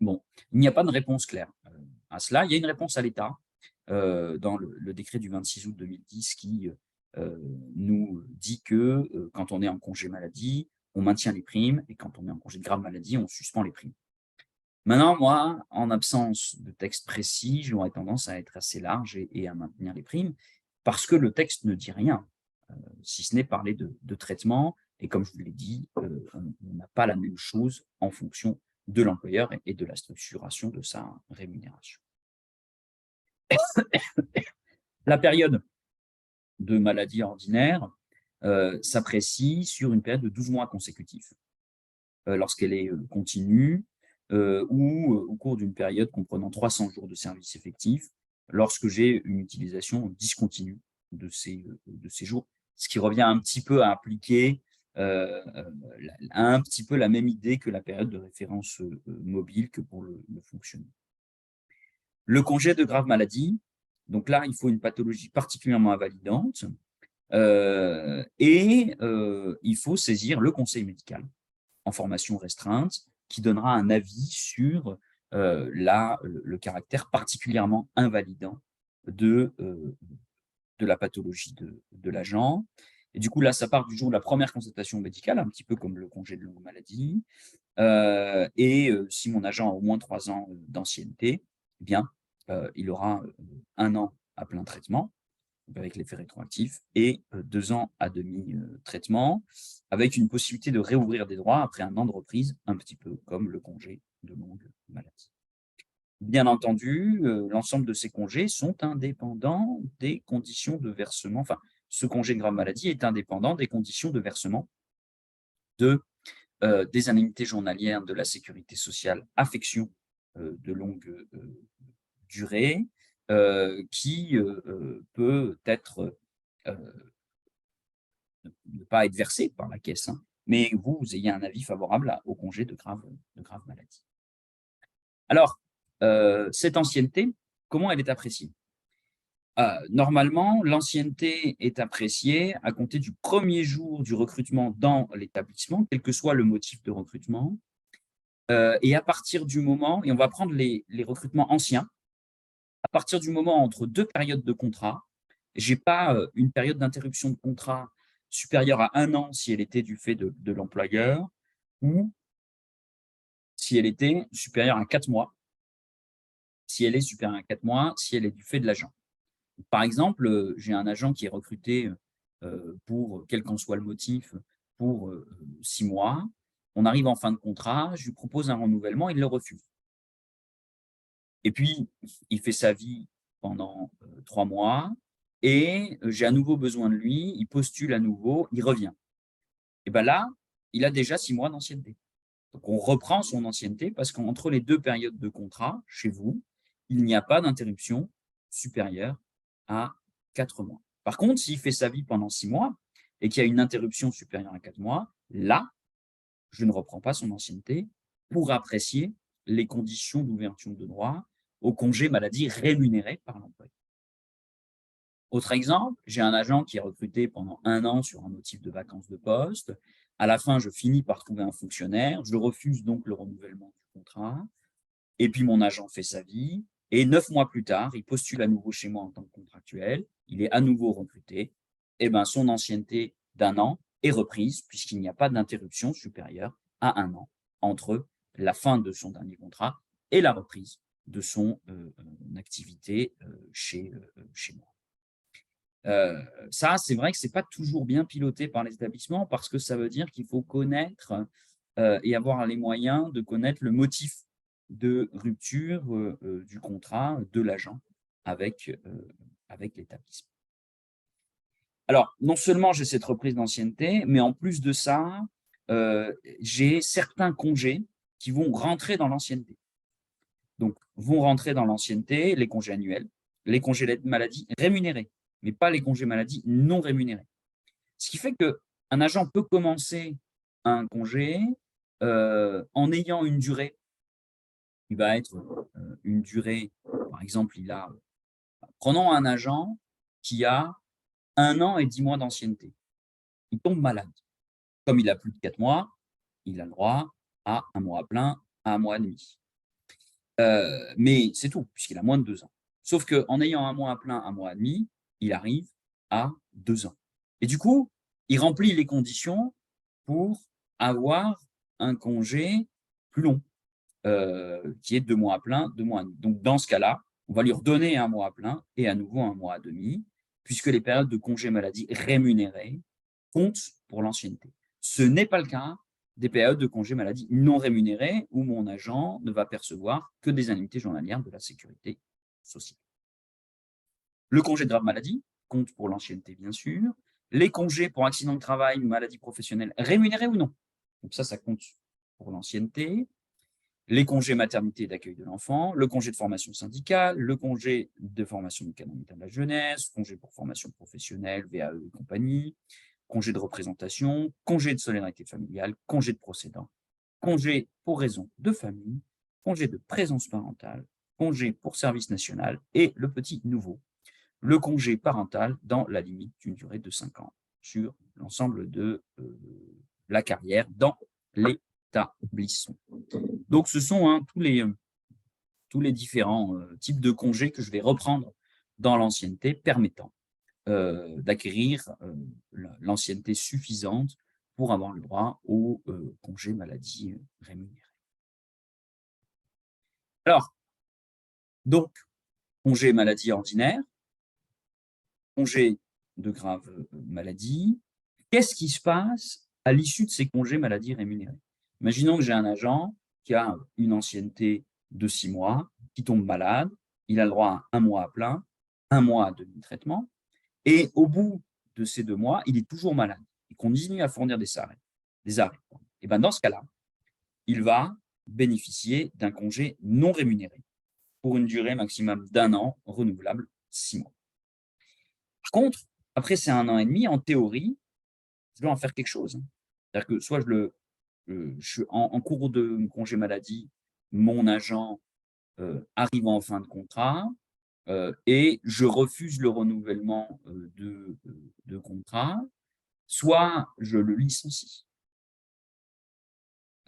Bon, il n'y a pas de réponse claire à cela. Il y a une réponse à l'État dans le décret du 26 août 2010 qui nous dit que quand on est en congé maladie, on maintient les primes, et quand on est en congé de grave maladie, on suspend les primes. Maintenant, moi, en absence de texte précis, j'aurais tendance à être assez large et à maintenir les primes, parce que le texte ne dit rien, si ce n'est parler de traitement. Et comme je vous l'ai dit, on n'a pas la même chose en fonction de l'employeur et de la structuration de sa rémunération. La période de maladie ordinaire s'apprécie sur une période de 12 mois consécutifs, lorsqu'elle est continue, ou au cours d'une période comprenant 300 jours de service effectif, lorsque j'ai une utilisation discontinue de ces jours, ce qui revient un petit peu à appliquer un petit peu la même idée que la période de référence mobile que pour le fonctionnement. Le congé de grave maladie, donc là, il faut une pathologie particulièrement invalidante, et il faut saisir le conseil médical en formation restreinte qui donnera un avis sur le caractère particulièrement invalidant de la pathologie de l'agent. Et du coup, là, ça part du jour de la première constatation médicale, un petit peu comme le congé de longue maladie. Si mon agent a au moins 3 ans d'ancienneté, eh bien, il aura 1 an à plein traitement, avec l'effet rétroactif, et 2 ans à demi-traitement, avec une possibilité de réouvrir des droits après 1 an de reprise, un petit peu comme le congé de longue maladie. Bien entendu, l'ensemble de ces congés sont indépendants des conditions de versement. Enfin, ce congé de grave maladie est indépendant des conditions de versement des indemnités journalières de la sécurité sociale affection de longue durée, qui peut être ne pas être versé par la caisse, hein, mais vous ayez un avis favorable au congé de grave maladie. Alors, cette ancienneté, comment elle est appréciée? Normalement, l'ancienneté est appréciée à compter du premier jour du recrutement dans l'établissement, quel que soit le motif de recrutement, et à partir du moment et on va prendre les recrutements anciens, à partir du moment entre 2 périodes de contrat, j'ai pas, une période d'interruption de contrat supérieure à 1 an si elle était du fait de l'employeur ou si elle était supérieure à 4 mois, si elle est supérieure à 4 mois, si elle est du fait de l'agent. Par exemple, j'ai un agent qui est recruté, pour quel qu'en soit le motif, pour, 6 mois. On arrive en fin de contrat, je lui propose un renouvellement, il le refuse. Et puis, il fait sa vie pendant, 3 mois et j'ai à nouveau besoin de lui, il postule à nouveau, il revient. Et ben là, il a déjà 6 mois d'ancienneté. Donc on reprend son ancienneté parce qu'entre les 2 périodes de contrat, chez vous, il n'y a pas d'interruption supérieure à 4 mois. Par contre, s'il fait sa vie pendant 6 mois et qu'il y a une interruption supérieure à 4 mois, là, je ne reprends pas son ancienneté pour apprécier les conditions d'ouverture de droit au congé maladie rémunéré par l'employeur. Autre exemple, j'ai un agent qui est recruté pendant 1 an sur un motif de vacance de poste. À la fin, je finis par trouver un fonctionnaire. Je refuse donc le renouvellement du contrat. Et puis, mon agent fait sa vie. Et 9 mois plus tard, il postule à nouveau chez moi en tant que contractuel. Il est à nouveau recruté. Et ben, son ancienneté d'1 an est reprise puisqu'il n'y a pas d'interruption supérieure à 1 an entre la fin de son dernier contrat et la reprise de son activité chez moi. Ça, c'est vrai que c'est pas toujours bien piloté par les établissements parce que ça veut dire qu'il faut connaître, et avoir les moyens de connaître le motif de rupture, du contrat de l'agent avec l'établissement. Alors, non seulement j'ai cette reprise d'ancienneté, mais en plus de ça, j'ai certains congés qui vont rentrer dans l'ancienneté. Donc, vont rentrer dans l'ancienneté les congés annuels, les congés de maladie rémunérés, mais pas les congés maladie non rémunérés. Ce qui fait qu'un agent peut commencer un congé, en ayant une durée qui va être, une durée, par exemple, prenons un agent qui a 1 an et 10 mois d'ancienneté. Il tombe malade. Comme il a plus de 4 mois, il a le droit à 1 mois plein, à 1 mois et demi. Mais c'est tout, puisqu'il a moins de 2 ans. Sauf qu'en ayant 1 mois plein, 1 mois et demi, il arrive à 2 ans. Et du coup, il remplit les conditions pour avoir un congé plus long, qui est 2 mois plein, 2 mois et demi. Donc dans ce cas-là, on va lui redonner 1 mois plein et à nouveau 1 mois et demi, puisque les périodes de congé maladie rémunérées comptent pour l'ancienneté. Ce n'est pas le cas des périodes de congé maladie non rémunérées où mon agent ne va percevoir que des indemnités journalières de la sécurité sociale. Le congé de grave maladie compte pour l'ancienneté, bien sûr. Les congés pour accident de travail ou maladie professionnelle, rémunérés ou non. Donc ça compte pour l'ancienneté. Les congés maternité et d'accueil de l'enfant, le congé de formation syndicale, le congé de formation du cadre militaire de la jeunesse, congé pour formation professionnelle, VAE et compagnie, congé de représentation, congé de solidarité familiale, congé de procédant, congé pour raison de famille, congé de présence parentale, congé pour service national et le petit nouveau, le congé parental dans la limite d'une durée de 5 ans sur l'ensemble de la carrière dans l'établissement. Donc, ce sont tous les différents types de congés que je vais reprendre dans l'ancienneté permettant d'acquérir l'ancienneté suffisante pour avoir le droit au congé maladie rémunéré. Alors, donc, congé maladie ordinaire, congé de grave maladie. Qu'est-ce qui se passe à l'issue de ces congés maladie rémunérés? Imaginons que j'ai un agent qui a une ancienneté de 6 mois, qui tombe malade, il a le droit à 1 mois à plein, 1 mois à demi-traitement, et au bout de ces 2 mois, il est toujours malade. Il continue à fournir des arrêts. Et ben dans ce cas-là, il va bénéficier d'un congé non rémunéré pour une durée maximum d'1 an, renouvelable 6 mois. Par contre, après ces 1 an et demi, en théorie, je dois en faire quelque chose, hein. C'est-à-dire que soit en cours de congé maladie, mon agent arrive en fin de contrat et je refuse le renouvellement de contrat, soit je le licencie.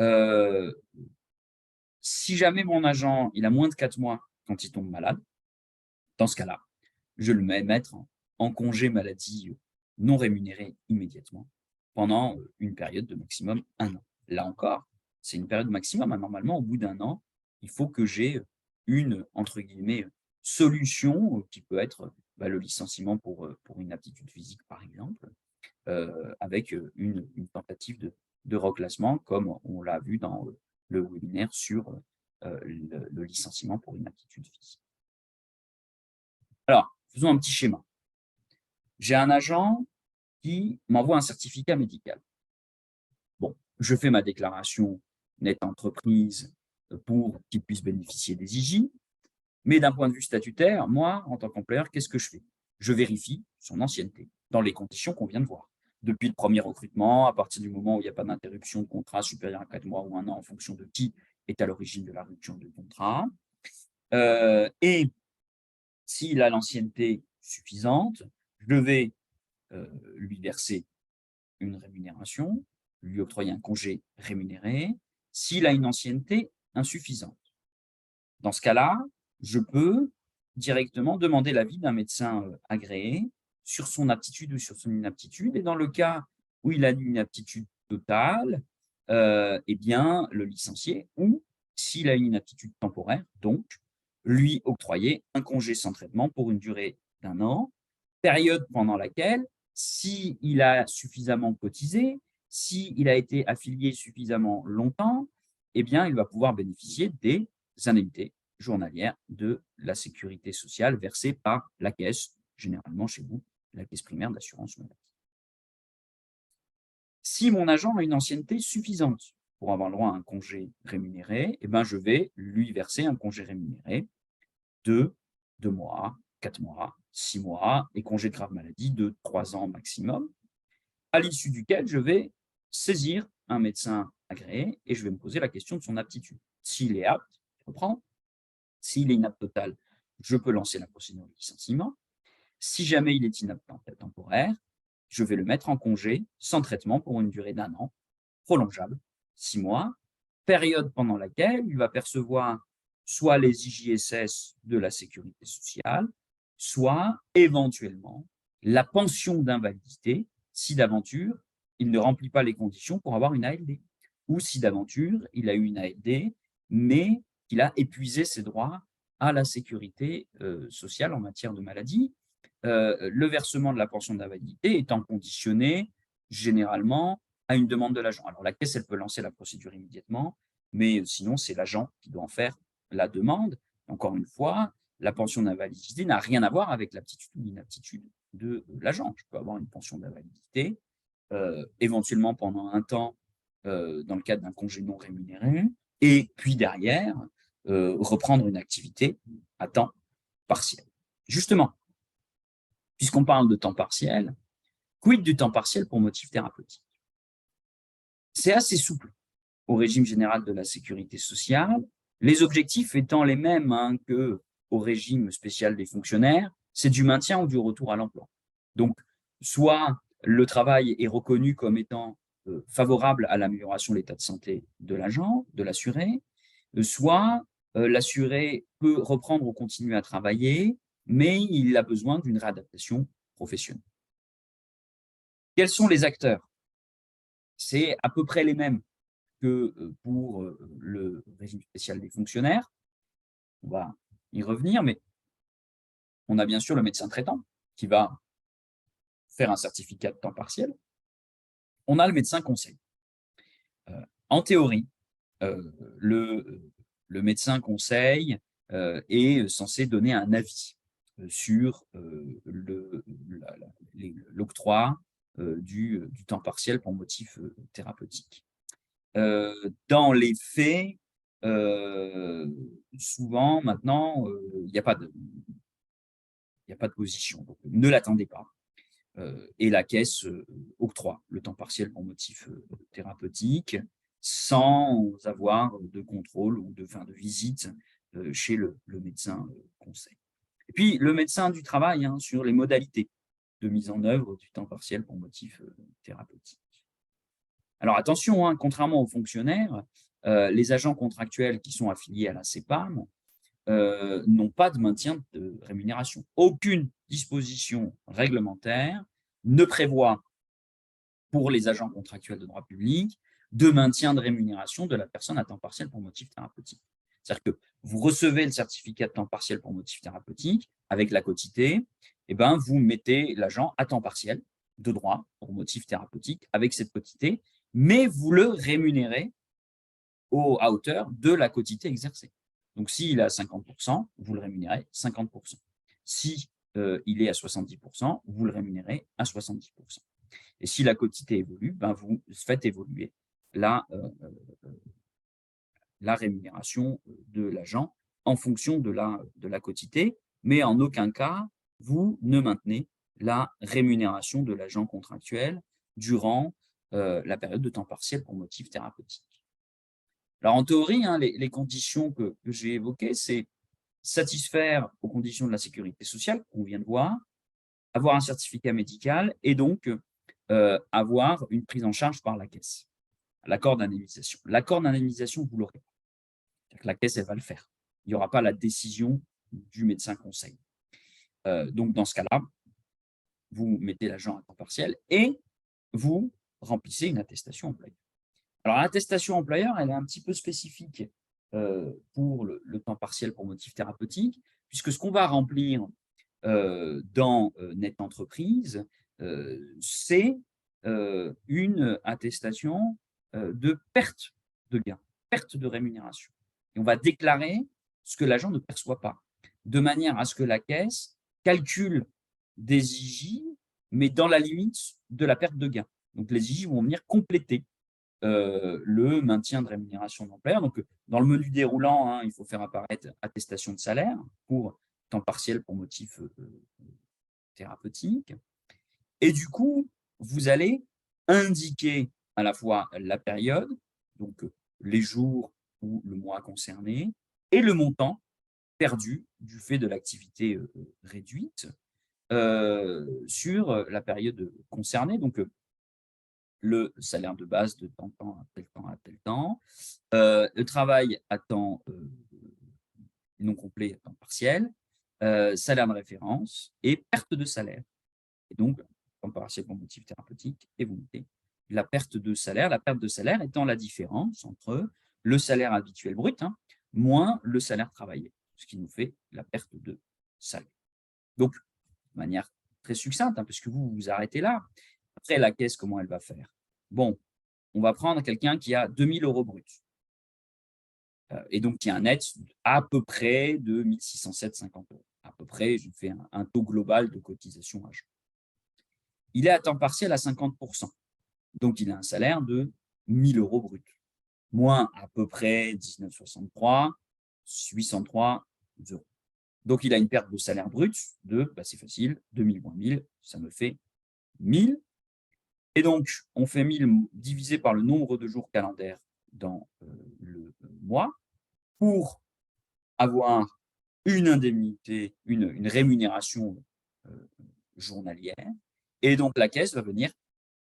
Heu, Si jamais mon agent, il a moins de 4 mois quand il tombe malade, dans ce cas-là, je le mets mettre en congé maladie non rémunéré immédiatement pendant une période de maximum 1 an. Là encore, c'est une période maximum, hein. Normalement, au bout d'1 an, il faut que j'ai une, entre guillemets, «solution», qui peut être, bah, le licenciement pour inaptitude physique, par exemple, avec une tentative de reclassement, comme on l'a vu dans le webinaire sur le licenciement pour inaptitude physique. Alors, faisons un petit schéma. J'ai un agent qui m'envoie un certificat médical. Bon, je fais ma déclaration nette entreprise pour qu'il puisse bénéficier des IJ, mais d'un point de vue statutaire, moi, en tant qu'employeur, qu'est-ce que je fais? Je vérifie son ancienneté dans les conditions qu'on vient de voir. Depuis le premier recrutement, à partir du moment où il n'y a pas d'interruption de contrat supérieure à 4 mois ou 1 an en fonction de qui est à l'origine de la rupture de contrat. Et s'il a l'ancienneté suffisante, je vais lui verser une rémunération, lui octroyer un congé rémunéré, s'il a une ancienneté insuffisante. Dans ce cas-là, je peux directement demander l'avis d'un médecin agréé sur son aptitude ou sur son inaptitude. Et dans le cas où il a une aptitude totale, eh bien, le licencier ou, s'il a une inaptitude temporaire, donc, lui octroyer un congé sans traitement pour une durée d'1 an, période pendant laquelle, s'il a suffisamment cotisé, s'il a été affilié suffisamment longtemps, eh bien, il va pouvoir bénéficier des indemnités journalières de la sécurité sociale versées par la caisse, généralement chez vous, la caisse primaire d'assurance maladie. Si mon agent a une ancienneté suffisante pour avoir le droit à un congé rémunéré, eh ben, je vais lui verser un congé rémunéré de 2 mois, 4 mois, 6 mois et congé de grave maladie de 3 ans maximum, à l'issue duquel je vais saisir un médecin agréé et je vais me poser la question de son aptitude. S'il est apte, je reprends. S'il est inapte total, je peux lancer la procédure de licenciement. Si jamais il est inapte temporaire, je vais le mettre en congé sans traitement pour une durée d'1 an, prolongeable, 6 mois, période pendant laquelle il va percevoir soit les IJSS de la sécurité sociale, soit éventuellement la pension d'invalidité si d'aventure il ne remplit pas les conditions pour avoir une ALD, ou si d'aventure il a eu une ALD, mais qu'il a épuisé ses droits à la sécurité sociale en matière de maladie. Le versement de la pension d'invalidité étant conditionné généralement à une demande de l'agent. Alors la caisse, elle peut lancer la procédure immédiatement, mais sinon c'est l'agent qui doit en faire la demande. Encore une fois, la pension d'invalidité n'a rien à voir avec l'aptitude ou l'inaptitude de l'agent. Je peux avoir une pension d'invalidité, éventuellement pendant un temps, dans le cadre d'un congé non rémunéré, et puis derrière, reprendre une activité à temps partiel. Justement, puisqu'on parle de temps partiel, quid du temps partiel pour motif thérapeutique? C'est assez souple au régime général de la sécurité sociale, les objectifs étant les mêmes hein, qu'au régime spécial des fonctionnaires, c'est du maintien ou du retour à l'emploi. Donc, soit le travail est reconnu comme étant favorable à l'amélioration de l'état de santé de l'agent, de l'assuré, soit l'assuré peut reprendre ou continuer à travailler, mais il a besoin d'une réadaptation professionnelle. Quels sont les acteurs? C'est à peu près les mêmes que pour le régime spécial des fonctionnaires. On va y revenir, mais on a bien sûr le médecin traitant qui va faire un certificat de temps partiel. On a le médecin conseil. En théorie, le médecin conseil est censé donner un avis sur l'octroi du temps partiel pour motif thérapeutique. Dans les faits, souvent maintenant, il n'y a pas de position, donc ne l'attendez pas. Et la caisse octroie le temps partiel pour motif thérapeutique sans avoir de contrôle ou de visite chez le médecin conseil. Et puis, le médecin du travail sur les modalités de mise en œuvre du temps partiel pour motif thérapeutique. Alors attention, contrairement aux fonctionnaires, les agents contractuels qui sont affiliés à la CEPAM n'ont pas de maintien de rémunération. Aucune disposition réglementaire ne prévoit pour les agents contractuels de droit public de maintien de rémunération de la personne à temps partiel pour motif thérapeutique. C'est-à-dire que vous recevez le certificat de temps partiel pour motif thérapeutique avec la quotité, et vous mettez l'agent à temps partiel de droit pour motif thérapeutique avec cette quotité, mais vous le rémunérez à hauteur de la quotité exercée. Donc, s'il est à 50%, vous le rémunérez 50%. Si il est à 70%, vous le rémunérez à 70%. Et si la quotité évolue, vous faites évoluer la rémunération de l'agent en fonction de la quotité, mais en aucun cas, vous ne maintenez la rémunération de l'agent contractuel durant la période de temps partiel pour motif thérapeutique. Alors, en théorie, les conditions que j'ai évoquées, c'est satisfaire aux conditions de la sécurité sociale qu'on vient de voir, avoir un certificat médical et donc avoir une prise en charge par la caisse. L'accord d'indemnisation. L'accord d'indemnisation, vous l'aurez. La caisse, elle va le faire. Il n'y aura pas la décision du médecin conseil. Donc, dans ce cas-là, vous mettez l'agent à temps partiel et vous remplissez une attestation employeur. Alors, l'attestation employeur, elle est un petit peu spécifique pour le temps partiel pour motif thérapeutique, puisque ce qu'on va remplir dans Net Entreprise, c'est une attestation de perte de gain, perte de rémunération. Et on va déclarer ce que l'agent ne perçoit pas, de manière à ce que la caisse calcule des IJ, mais dans la limite de la perte de gain. Donc, les IJ vont venir compléter le maintien de rémunération d'employeur. Donc, dans le menu déroulant, il faut faire apparaître attestation de salaire pour temps partiel pour motif thérapeutique. Et du coup, vous allez indiquer à la fois la période, donc les jours ou le mois concerné, et le montant perdu du fait de l'activité réduite sur la période concernée. Donc, le salaire de base de temps à tel temps à tel temps, le travail à temps non complet, à temps partiel, salaire de référence et perte de salaire. Et donc, temps partiel pour motif thérapeutique, et vous mettez la perte de salaire étant la différence entre le salaire habituel brut moins le salaire travaillé, ce qui nous fait la perte de salaire. Donc, de manière très succincte, puisque vous vous arrêtez là. Après, la caisse, comment elle va faire? Bon, on va prendre quelqu'un qui a 2 000 € bruts. Et donc, qui a un net à peu près de 1 607,50 €. À peu près, je fais un taux global de cotisation à jour. Il est à temps partiel à 50%. Donc, il a un salaire de 1 000 € brut, moins à peu près 19,63, 803 €. Donc, il a une perte de salaire brut de, c'est facile, 2 000 moins 1 000, ça me fait 1 000. Et donc, on fait 1 000 divisé par le nombre de jours calendaires dans le mois pour avoir une indemnité, une rémunération journalière. Et donc, la caisse va venir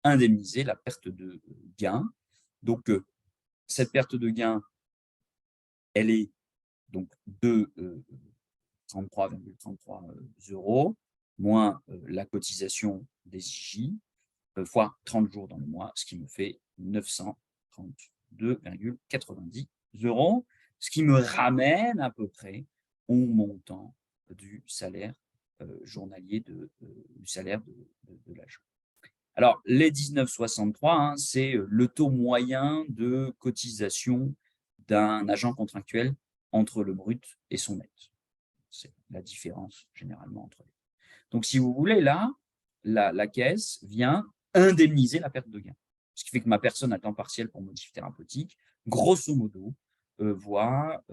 indemniser la perte de gain. Donc, cette perte de gain, elle est donc de 33,33 € moins la cotisation des IJ fois 30 jours dans le mois, ce qui me fait 932,90 €, ce qui me ramène à peu près au montant du salaire journalier du salaire de l'agent. Alors, les 19,63, c'est le taux moyen de cotisation d'un agent contractuel entre le brut et son net. C'est la différence généralement entre les deux. Donc, si vous voulez, là, la caisse vient indemniser la perte de gain. Ce qui fait que ma personne à temps partiel pour motif thérapeutique, grosso modo, voit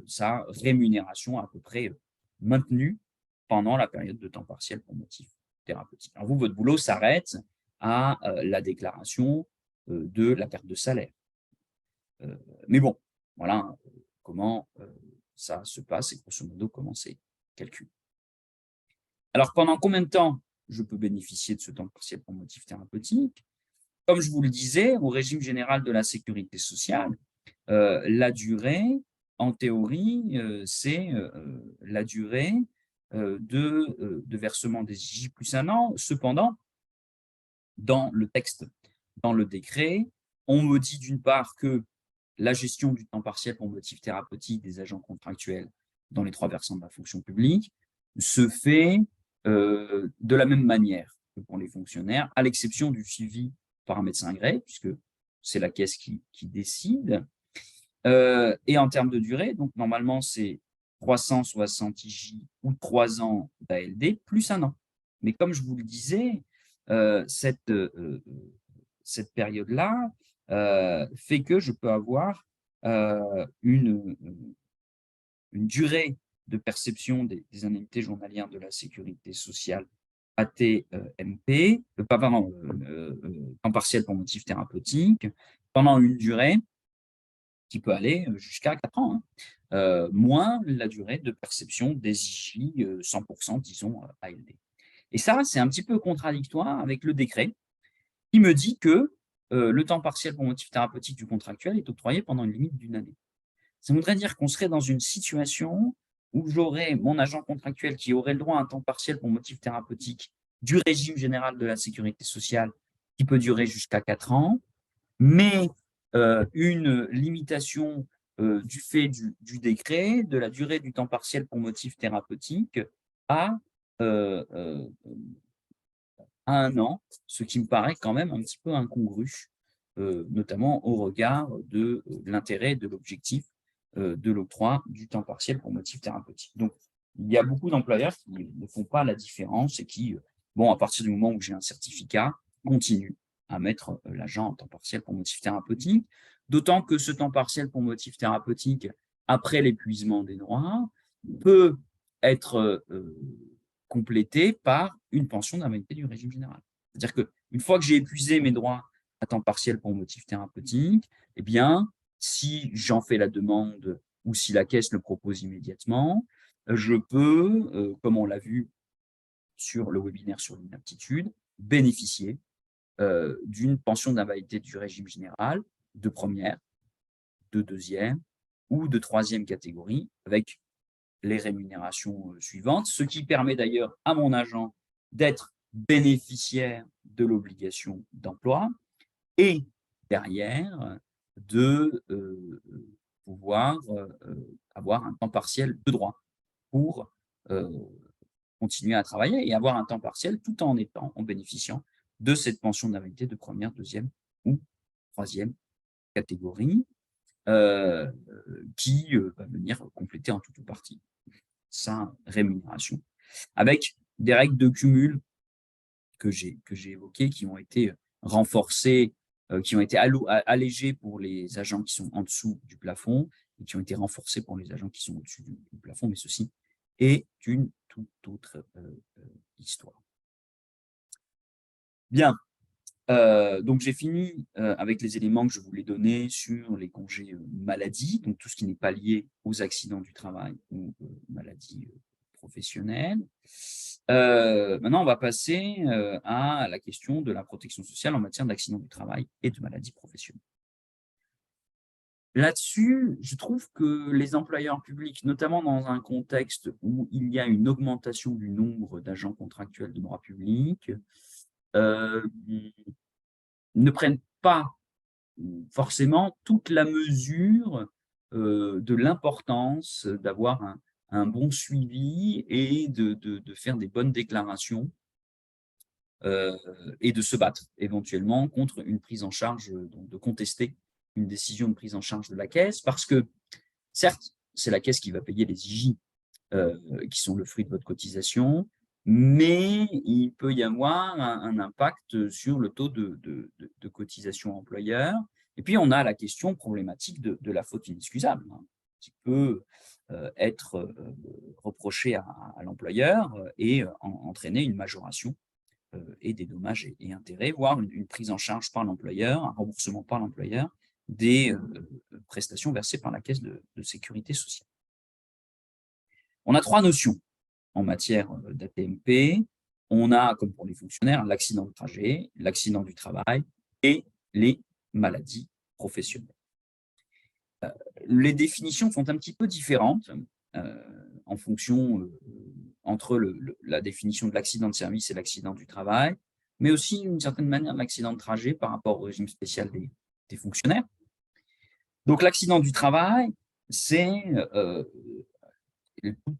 sa rémunération à peu près maintenue pendant la période de temps partiel pour motif thérapeutique. Alors vous, votre boulot s'arrête à la déclaration de la perte de salaire. Mais bon, voilà comment ça se passe et grosso modo comment c'est calculé. Alors, pendant combien de temps je peux bénéficier de ce temps partiel pour motif thérapeutique? Comme je vous le disais, au régime général de la sécurité sociale, la durée, en théorie, c'est la durée de versement des IJ plus 1 an. Cependant, dans le texte, dans le décret, on me dit d'une part que la gestion du temps partiel pour motif thérapeutique des agents contractuels dans les 3 versants de la fonction publique se fait de la même manière que pour les fonctionnaires, à l'exception du suivi par un médecin agréé, puisque c'est la caisse qui décide. Et en termes de durée, donc normalement, c'est 360 IJ ou 3 ans d'ALD plus 1 an. Mais comme je vous le disais, cette période-là fait que je peux avoir une durée de perception des indemnités journalières de la sécurité sociale AT-MP, temps partiel pour motif thérapeutique, pendant une durée qui peut aller jusqu'à 4 ans, moins la durée de perception des IJ 100%, disons, ALD. Et ça, c'est un petit peu contradictoire avec le décret qui me dit que le temps partiel pour motif thérapeutique du contractuel est octroyé pendant une limite d'1 année. Ça voudrait dire qu'on serait dans une situation où j'aurais mon agent contractuel qui aurait le droit à un temps partiel pour motif thérapeutique du régime général de la sécurité sociale qui peut durer jusqu'à 4 ans, mais une limitation du fait du décret de la durée du temps partiel pour motif thérapeutique à 1 an, ce qui me paraît quand même un petit peu incongru, notamment au regard de l'intérêt, de l'objectif de l'octroi du temps partiel pour motif thérapeutique. Donc, il y a beaucoup d'employeurs qui ne font pas la différence et qui, bon, à partir du moment où j'ai un certificat, continuent à mettre l'agent en temps partiel pour motif thérapeutique, d'autant que ce temps partiel pour motif thérapeutique, après l'épuisement des droits, peut être complété par une pension d'invalidité du régime général. C'est-à-dire qu'une fois que j'ai épuisé mes droits à temps partiel pour motif thérapeutique, eh bien, si j'en fais la demande ou si la caisse le propose immédiatement, je peux, comme on l'a vu sur le webinaire sur l'inaptitude, bénéficier d'une pension d'invalidité du régime général de première, de deuxième ou de troisième catégorie avec les rémunérations suivantes, ce qui permet d'ailleurs à mon agent d'être bénéficiaire de l'obligation d'emploi et derrière de pouvoir avoir un temps partiel de droit pour continuer à travailler et avoir un temps partiel tout en bénéficiant de cette pension d'invalidité de première, deuxième ou troisième catégorie qui va venir compléter en tout ou partie sa rémunération, avec des règles de cumul que j'ai évoquées, qui ont été renforcées, qui ont été allégées pour les agents qui sont en dessous du plafond et qui ont été renforcées pour les agents qui sont au-dessus du plafond, mais ceci est une toute autre histoire. Bien, donc j'ai fini avec les éléments que je voulais donner sur les congés maladie, donc tout ce qui n'est pas lié aux accidents du travail ou maladies professionnelles. Maintenant, on va passer à la question de la protection sociale en matière d'accidents du travail et de maladies professionnelles. Là-dessus, je trouve que les employeurs publics, notamment dans un contexte où il y a une augmentation du nombre d'agents contractuels de droit public, ne prennent pas forcément toute la mesure de l'importance d'avoir un bon suivi et de faire des bonnes déclarations et de se battre éventuellement contre une prise en charge, donc de contester une décision de prise en charge de la caisse, parce que certes, c'est la caisse qui va payer les IJ qui sont le fruit de votre cotisation, mais il peut y avoir un impact sur le taux de cotisation employeur. Et puis, on a la question problématique de la faute inexcusable, hein, qui peut être reprochée à l'employeur et entraîner une majoration et des dommages et intérêts, voire une prise en charge par l'employeur, un remboursement par l'employeur des prestations versées par la caisse de sécurité sociale. On a 3 notions en matière d'AT-MP. On a, comme pour les fonctionnaires, l'accident de trajet, l'accident du travail et les maladies professionnelles. Les définitions sont un petit peu différentes en fonction entre la définition de l'accident de service et l'accident du travail, mais aussi d'une certaine manière l'accident de trajet par rapport au régime spécial des fonctionnaires. Donc l'accident du travail, c'est,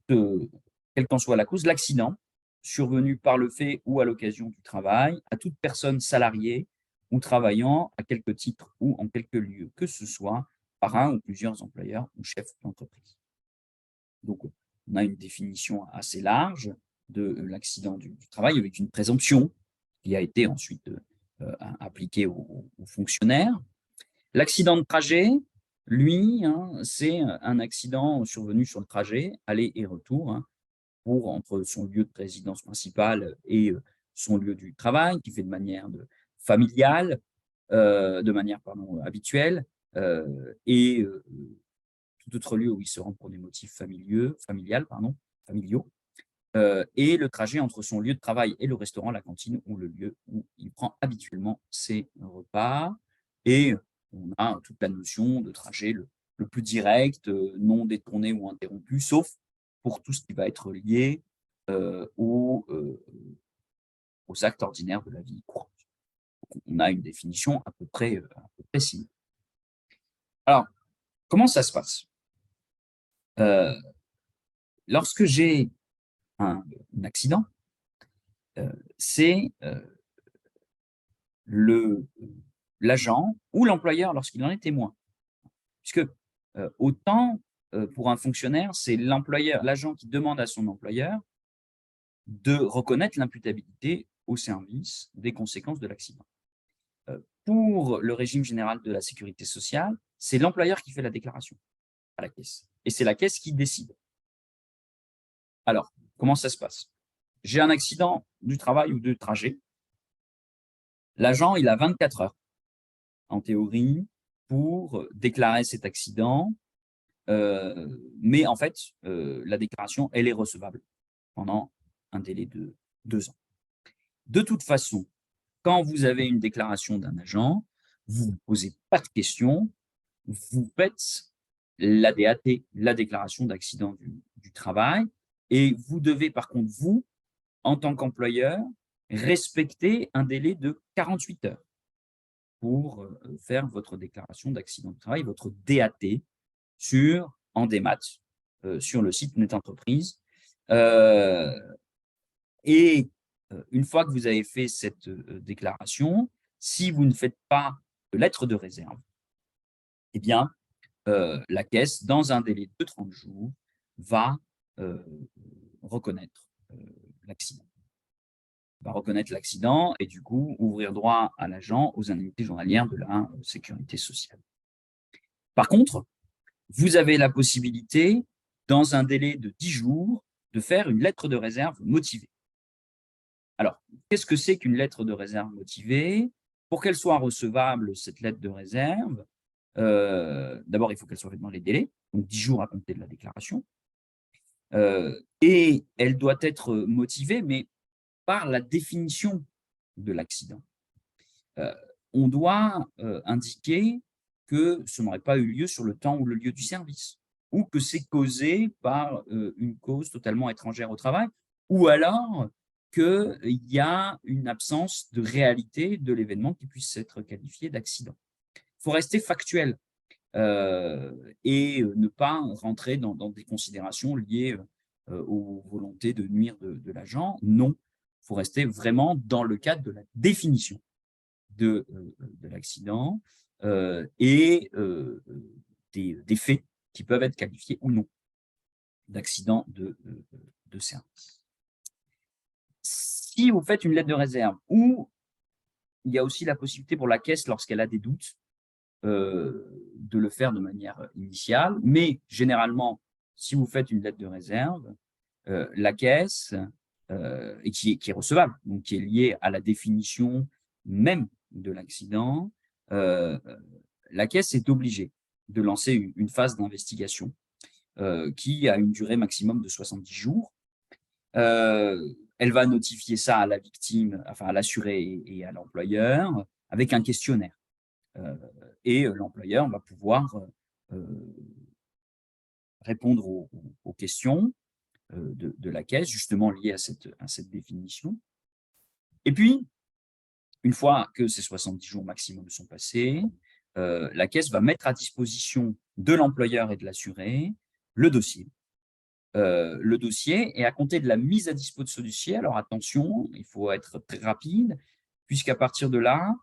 quelle qu'en soit la cause, l'accident survenu par le fait ou à l'occasion du travail à toute personne salariée ou travaillant à quelque titre ou en quelque lieu que ce soit par un ou plusieurs employeurs ou chefs d'entreprise. Donc, on a une définition assez large de l'accident du travail avec une présomption qui a été ensuite appliquée aux fonctionnaires. L'accident de trajet, lui, c'est un accident survenu sur le trajet, aller et retour, entre son lieu de résidence principale et son lieu du travail, qui fait de manière familiale, habituelle, et tout autre lieu où il se rend pour des motifs familiaux, et le trajet entre son lieu de travail et le restaurant, la cantine ou le lieu où il prend habituellement ses repas. Et on a toute la notion de trajet le plus direct, non détourné ou interrompu, sauf pour tout ce qui va être lié aux actes ordinaires de la vie courante. Donc, on a une définition à peu près similaire. Alors, comment ça se passe? Lorsque j'ai un accident, c'est l'agent ou l'employeur lorsqu'il en est témoin. Puisque autant pour un fonctionnaire, c'est l'agent qui demande à son employeur de reconnaître l'imputabilité au service des conséquences de l'accident. Pour le régime général de la sécurité sociale, c'est l'employeur qui fait la déclaration à la caisse. Et c'est la caisse qui décide. Alors, comment ça se passe? J'ai un accident du travail ou de trajet. L'agent, il a 24 heures, en théorie, pour déclarer cet accident. Mais en fait, la déclaration, elle est recevable pendant un délai de 2 ans. De toute façon, quand vous avez une déclaration d'un agent, vous ne vous posez pas de questions, vous faites la DAT, la déclaration d'accident du travail, et vous devez par contre, vous, en tant qu'employeur, respecter un délai de 48 heures pour faire votre déclaration d'accident du travail, votre DAT, en démat, sur le site Net Entreprise. Et une fois que vous avez fait cette déclaration, si vous ne faites pas de lettre de réserve, eh bien, la caisse, dans un délai de 30 jours, va reconnaître l'accident. Va reconnaître l'accident et du coup ouvrir droit à l'agent aux indemnités journalières de la sécurité sociale. Par contre, vous avez la possibilité, dans un délai de 10 jours, de faire une lettre de réserve motivée. Alors, qu'est-ce que c'est qu'une lettre de réserve motivée? Pour qu'elle soit recevable, cette lettre de réserve, d'abord, il faut qu'elle soit faite dans les délais, donc 10 jours à compter de la déclaration. Et elle doit être motivée, mais par la définition de l'accident. On doit indiquer que ce n'aurait pas eu lieu sur le temps ou le lieu du service, ou que c'est causé par une cause totalement étrangère au travail, ou alors qu'il y a une absence de réalité de l'événement qui puisse être qualifié d'accident. Il faut rester factuel et ne pas rentrer dans des considérations liées aux volontés de nuire de l'agent. Non, il faut rester vraiment dans le cadre de la définition de l'accident et des faits qui peuvent être qualifiés ou non d'accident de service. Si vous faites une lettre de réserve, ou il y a aussi la possibilité pour la caisse, lorsqu'elle a des doutes, de le faire de manière initiale, mais généralement, si vous faites une lettre de réserve, la caisse et qui est recevable, donc qui est lié à la définition même de l'accident, la caisse est obligée de lancer une phase d'investigation qui a une durée maximum de 70 jours. Elle va notifier ça à la victime, enfin à l'assuré et à l'employeur avec un questionnaire. Et l'employeur va pouvoir répondre aux questions de la caisse, justement liées à cette définition. Et puis, une fois que ces 70 jours maximum sont passés, la caisse va mettre à disposition de l'employeur et de l'assuré le dossier. Et à compter de la mise à dispo de ce dossier, alors attention, il faut être très rapide, puisqu'à partir de là,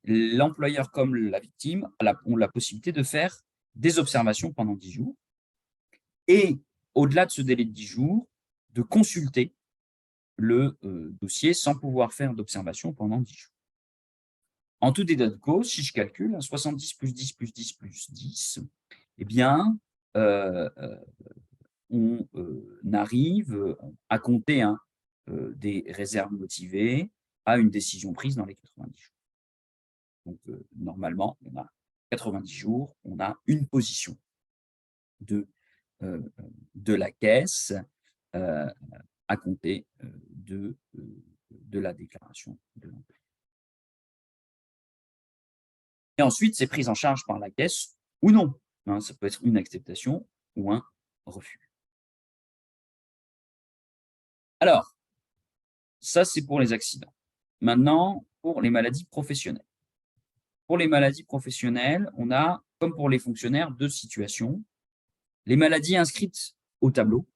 l'employeur comme la victime ont la possibilité de faire des observations pendant 10 jours et, au-delà de ce délai de 10 jours, de consulter le dossier sans pouvoir faire d'observation pendant 10 jours. En tout état de cause, si je calcule, 70 plus 10 plus 10 plus 10, eh bien, on arrive à compter des réserves motivées à une décision prise dans les 90 jours. Donc, normalement, on a 90 jours, on a une position de la caisse à compter de la déclaration de l'employeur. Et ensuite, c'est pris en charge par la caisse ou non. Ça peut être une acceptation ou un refus. Alors, ça, c'est pour les accidents. Maintenant, pour les maladies professionnelles. Pour les maladies professionnelles, on a, comme pour les fonctionnaires, deux situations. Les maladies inscrites au tableau,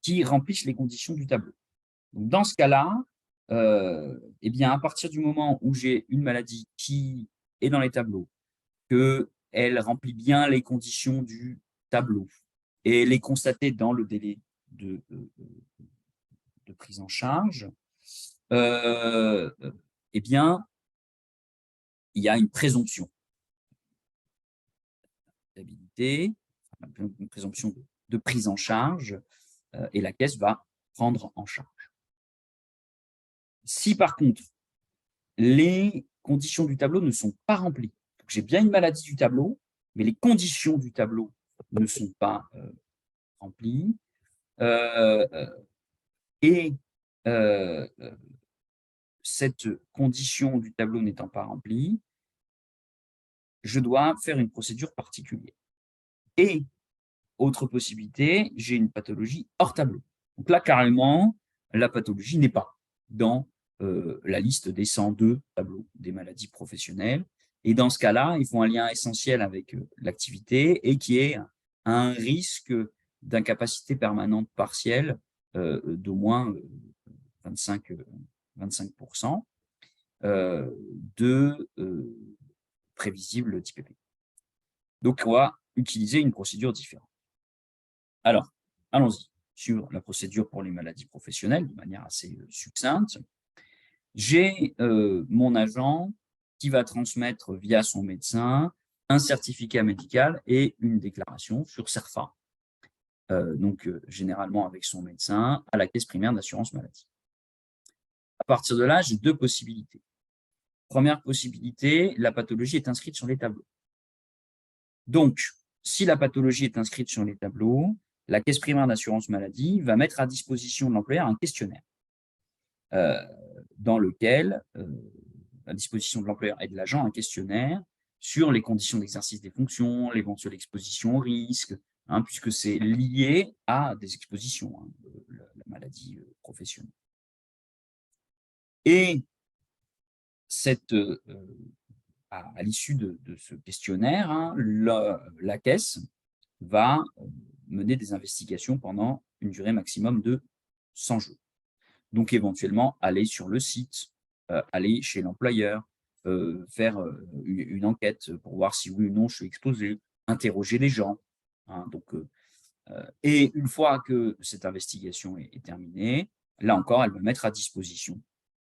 qui remplissent les conditions du tableau. Donc, dans ce cas-là, eh bien, à partir du moment où j'ai une maladie qui est dans les tableaux, qu'elle remplit bien les conditions du tableau et elle est constatée dans le délai de prise en charge, eh bien, il y a une présomption d'habilité, une présomption de prise en charge, et la caisse va prendre en charge. Si par contre, les conditions du tableau ne sont pas remplies, j'ai bien une maladie du tableau, mais les conditions du tableau ne sont pas remplies, et cette condition du tableau n'étant pas remplie, je dois faire une procédure particulière. Et autre possibilité, j'ai une pathologie hors tableau. Donc là, carrément, la pathologie n'est pas dans la liste des 102 tableaux des maladies professionnelles. Et dans ce cas-là, il faut un lien essentiel avec l'activité et qui est un risque d'incapacité permanente partielle d'au moins 25% de prévisible d'IPP. Donc, on va utiliser une procédure différente. Alors, allons-y sur la procédure pour les maladies professionnelles de manière assez succincte. J'ai mon agent qui va transmettre via son médecin un certificat médical et une déclaration sur CERFA, donc généralement avec son médecin, à la caisse primaire d'assurance maladie. À partir de là, j'ai deux possibilités. Première possibilité, la pathologie est inscrite sur les tableaux. Donc, si la pathologie est inscrite sur les tableaux, la caisse primaire d'assurance maladie va mettre à disposition de l'employeur un questionnaire dans lequel, à disposition de l'employeur et de l'agent, un questionnaire sur les conditions d'exercice des fonctions, l'éventuelle exposition au risque, puisque c'est lié à des expositions, la maladie professionnelle. Et à l'issue de ce questionnaire, la caisse va mener des investigations pendant une durée maximum de 100 jours. Donc, éventuellement, aller sur le site, aller chez l'employeur, faire une enquête pour voir si oui ou non je suis exposé, interroger les gens. Et une fois que cette investigation est terminée, là encore, elle va mettre à disposition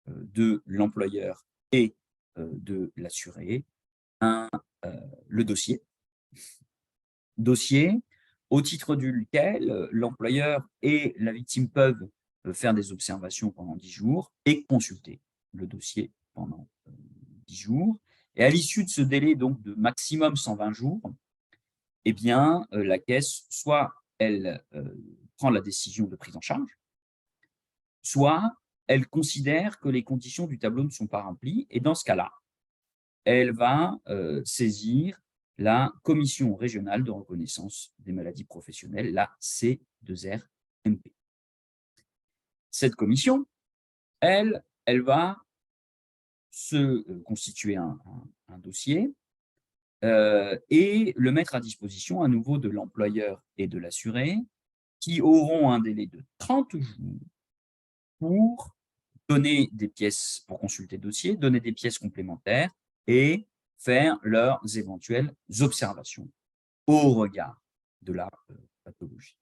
de l'employeur et de l'assuré le dossier au titre duquel l'employeur et la victime peuvent faire des observations pendant 10 jours et consulter le dossier pendant 10 jours. Et à l'issue de ce délai donc de maximum 120 jours, eh bien, la caisse, soit elle prend la décision de prise en charge, soit elle considère que les conditions du tableau ne sont pas remplies. Et dans ce cas-là, elle va saisir la Commission régionale de reconnaissance des maladies professionnelles, la C2RMP. Cette commission, elle va se constituer un dossier et le mettre à disposition à nouveau de l'employeur et de l'assuré, qui auront un délai de 30 jours pour donner des pièces, pour consulter le dossier, donner des pièces complémentaires et faire leurs éventuelles observations au regard de la pathologie.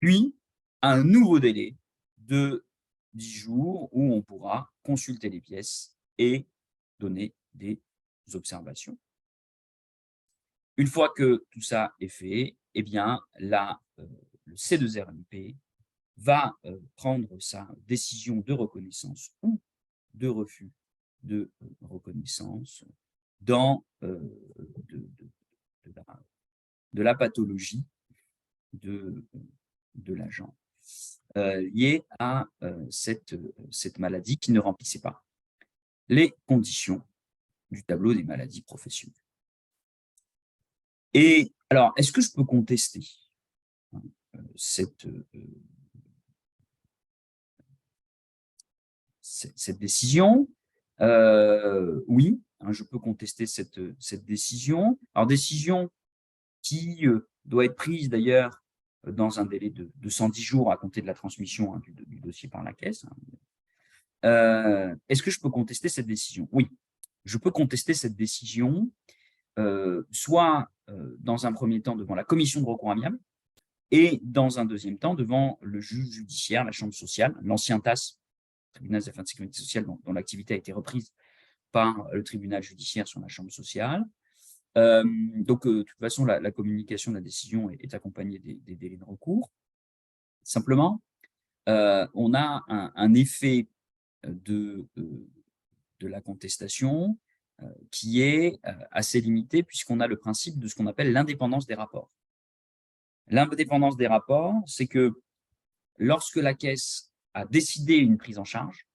Puis, un nouveau délai de 10 jours où on pourra consulter les pièces et donner des observations. Une fois que tout ça est fait, eh bien, le C2RMP va prendre sa décision de reconnaissance ou de refus de reconnaissance dans de la pathologie de l'agent liée à cette maladie qui ne remplissait pas les conditions du tableau des maladies professionnelles. Et alors, est-ce que je peux contester cette décision? Oui, je peux contester cette décision. Alors, décision qui doit être prise d'ailleurs dans un délai de 110 jours à compter de la transmission du dossier par la caisse. Est-ce que je peux contester cette décision? Oui, je peux contester cette décision, soit dans un premier temps devant la commission de recours amiable et dans un deuxième temps devant le juge judiciaire, la chambre sociale, l'ancien TAS, tribunal des affaires de sécurité sociale, dont l'activité a été reprise par le tribunal judiciaire sur la chambre sociale. Donc, de toute façon, la communication de la décision est accompagnée des délais de recours. Simplement, on a un effet de la contestation qui est assez limité puisqu'on a le principe de ce qu'on appelle l'indépendance des rapports. L'indépendance des rapports, c'est que lorsque la caisse a décidé une prise en charge,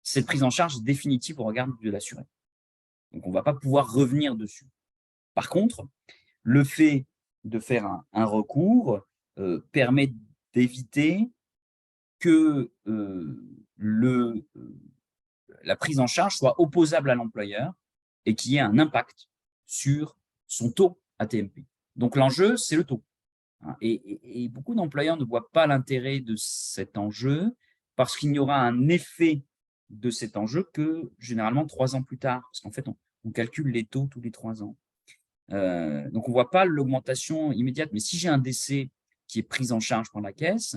cette prise en charge est définitive au regard de l'assuré. Donc, on ne va pas pouvoir revenir dessus. Par contre, le fait de faire un recours permet d'éviter que la prise en charge soit opposable à l'employeur et qu'il y ait un impact sur son taux AT-MP. Donc, l'enjeu, c'est le taux. Et beaucoup d'employeurs ne voient pas l'intérêt de cet enjeu parce qu'il n'y aura un effet de cet enjeu que généralement 3 ans plus tard. Parce qu'en fait, on calcule les taux tous les 3 ans. Donc, on ne voit pas l'augmentation immédiate. Mais si j'ai un décès qui est pris en charge par la caisse,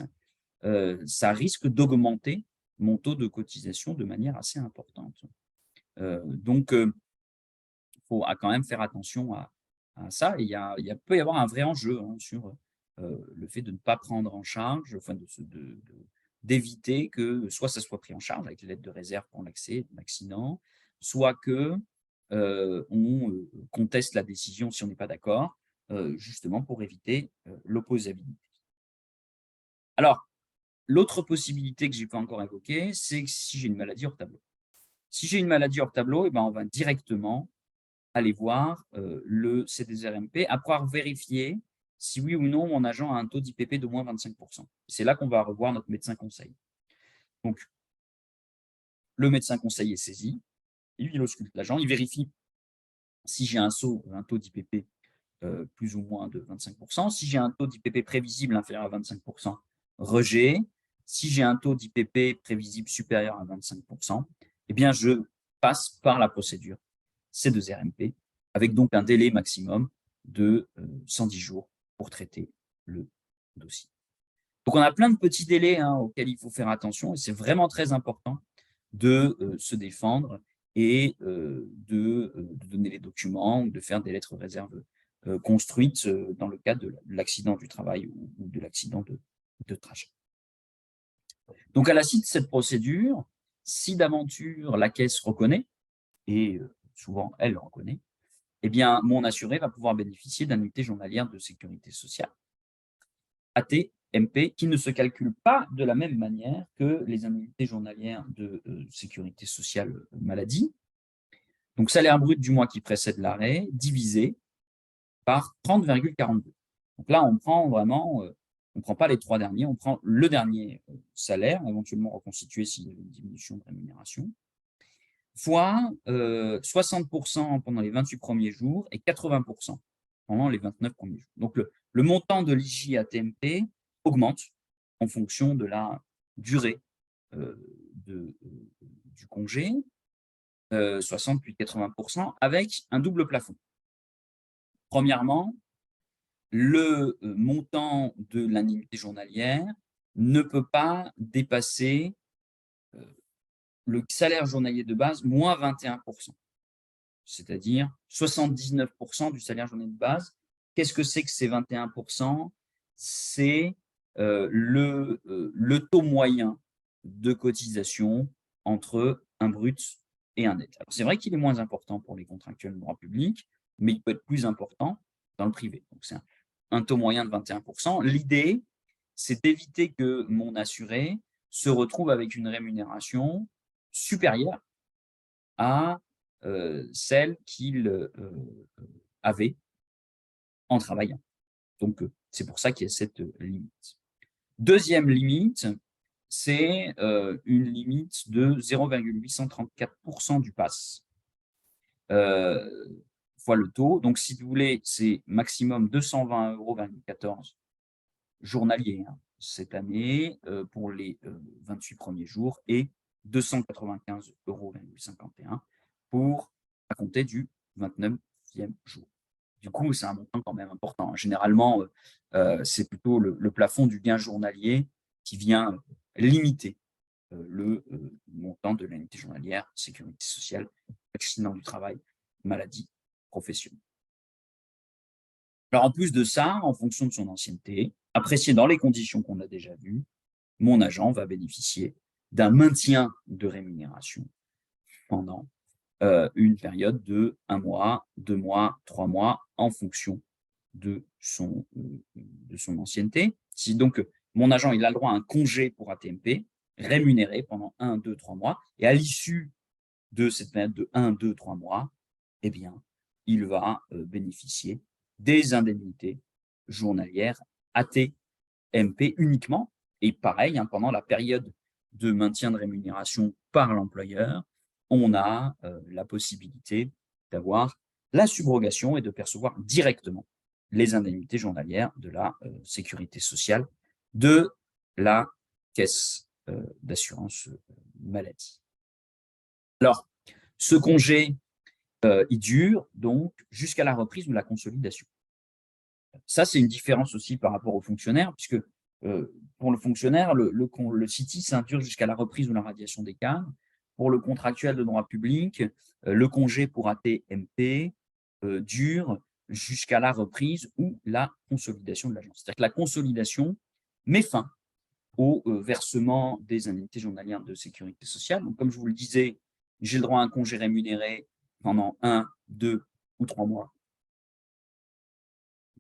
ça risque d'augmenter mon taux de cotisation de manière assez importante. Donc, il faut quand même faire attention à ça. Et il peut y avoir un vrai enjeu sur le fait de ne pas prendre en charge, enfin d'éviter que soit ça soit pris en charge avec les lettres de réserve pour l'accès, l'accident, soit que on conteste la décision si on n'est pas d'accord, justement pour éviter l'opposabilité. Alors, l'autre possibilité que je n'ai pas encore évoquée, c'est si j'ai une maladie hors tableau. Si j'ai une maladie hors tableau, eh ben, on va directement aller voir le C2RMP après avoir vérifié si oui ou non mon agent a un taux d'IPP de moins 25%. C'est là qu'on va revoir notre médecin conseil. Donc, le médecin conseil est saisi, il ausculte l'agent, il vérifie si j'ai un taux d'IPP plus ou moins de 25%. Si j'ai un taux d'IPP prévisible inférieur à 25%, rejet. Si j'ai un taux d'IPP prévisible supérieur à 25%, eh bien, je passe par la procédure C2RMP avec donc un délai maximum de 110 jours pour traiter le dossier. Donc, on a plein de petits délais auxquels il faut faire attention et c'est vraiment très important de se défendre et de donner les documents ou de faire des lettres réserves construites dans le cadre de l'accident du travail ou de l'accident de trajet. Donc, à la suite de cette procédure, si d'aventure la caisse reconnaît, et souvent elle reconnaît, eh bien, mon assuré va pouvoir bénéficier d'indemnités journalières de sécurité sociale, AT-MP, qui ne se calculent pas de la même manière que les indemnités journalières de sécurité sociale maladie. Donc, salaire brut du mois qui précède l'arrêt, divisé par 30,42. Donc là, on prend vraiment, on ne prend pas les 3 derniers, on prend le dernier salaire, éventuellement reconstitué s'il y avait une diminution de rémunération, fois 60% pendant les 28 premiers jours et 80% pendant les 29 premiers jours. Donc, le montant de l'IJ AT-MP augmente en fonction de la durée du congé, 60 puis 80%, avec un double plafond. Premièrement, le montant de l'indemnité journalière ne peut pas dépasser le salaire journalier de base moins 21%, c'est-à-dire 79% du salaire journalier de base. Qu'est-ce que c'est que ces 21%? C'est le taux moyen de cotisation entre un brut et un net. C'est vrai qu'il est moins important pour les contractuels de droit public, mais il peut être plus important dans le privé. Donc, c'est un taux moyen de 21%. L'idée, c'est d'éviter que mon assuré se retrouve avec une rémunération supérieure à celle qu'il avait en travaillant. Donc, c'est pour ça qu'il y a cette limite. Deuxième limite, c'est une limite de 0,834% du PASS fois le taux. Donc, si vous voulez, c'est maximum 220,14 € journaliers cette année pour les 28 premiers jours et 295,51 € pour à compter du 29e jour. Du coup, c'est un montant quand même important. Généralement, c'est plutôt le plafond du gain journalier qui vient limiter le montant de l'indemnité journalière, sécurité sociale, accident du travail, maladie professionnelle. Alors, en plus de ça, en fonction de son ancienneté, apprécié dans les conditions qu'on a déjà vues, mon agent va bénéficier d'un maintien de rémunération pendant une période de 1 mois, 2 mois, 3 mois, en fonction de son ancienneté. Si donc mon agent il a le droit à un congé pour AT-MP rémunéré pendant 1, 2, 3 mois, et à l'issue de cette période de 1, 2, 3 mois, eh bien, il va bénéficier des indemnités journalières AT-MP uniquement. Et pareil, pendant la période de maintien de rémunération par l'employeur, on a la possibilité d'avoir la subrogation et de percevoir directement les indemnités journalières de la sécurité sociale de la caisse d'assurance maladie. Alors, ce congé, il dure donc jusqu'à la reprise ou la consolidation. Ça, c'est une différence aussi par rapport aux fonctionnaires, puisque pour le fonctionnaire, le CITI, ça dure jusqu'à la reprise ou la radiation des cadres. Pour le contractuel de droit public, le congé pour AT-MP dure jusqu'à la reprise ou la consolidation de l'agence. C'est-à-dire que la consolidation met fin au versement des indemnités journalières de sécurité sociale. Donc, comme je vous le disais, j'ai le droit à un congé rémunéré pendant 1, 2 ou 3 mois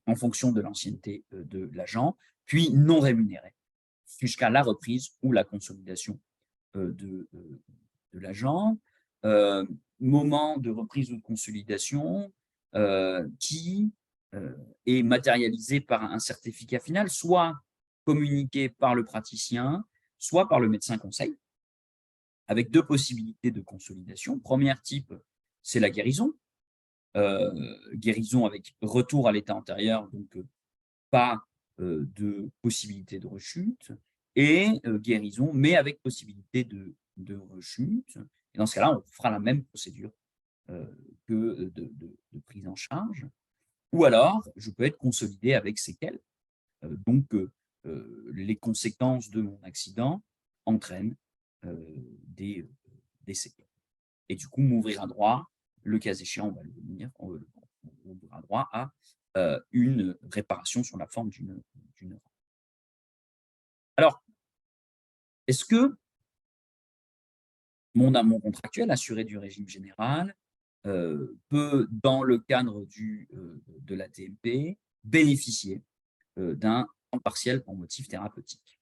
en fonction de l'ancienneté de l'agent, puis non rémunéré jusqu'à la reprise ou la consolidation de l'agent. Moment de reprise ou de consolidation qui est matérialisé par un certificat final, soit communiqué par le praticien, soit par le médecin conseil, avec 2 possibilités de consolidation. Premier type, c'est la guérison. Guérison avec retour à l'état antérieur, donc pas de possibilité de rechute, et guérison, mais avec possibilité de rechute. Et dans ce cas-là, on fera la même procédure que de prise en charge. Ou alors, je peux être consolidé avec séquelles. Donc, les conséquences de mon accident entraînent des séquelles. Et du coup, m'ouvrir un droit, le cas échéant, on va le venir, on ouvrira droit à une réparation sur la forme d'une. Alors, est-ce que mon contractuel assuré du régime général peut, dans le cadre de la TMP, bénéficier d'un temps partiel pour motif thérapeutique?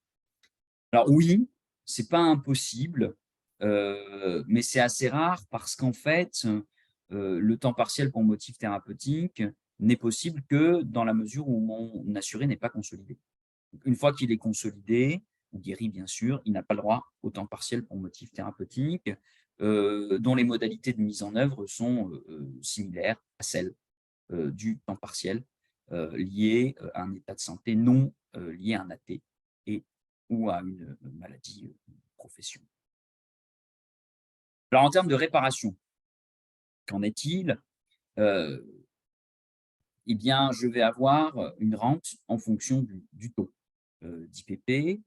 Alors oui, c'est pas impossible, mais c'est assez rare parce qu'en fait, le temps partiel pour motif thérapeutique n'est possible que dans la mesure où mon assuré n'est pas consolidé. Une fois qu'il est consolidé, ou guéri bien sûr, il n'a pas le droit au temps partiel pour motif thérapeutique, dont les modalités de mise en œuvre sont similaires à celles du temps partiel lié à un état de santé non lié à un AT et ou à une maladie professionnelle. Alors en termes de réparation, qu'en est-il? Euh, Eh bien, je vais avoir une rente en fonction du taux d'IPP.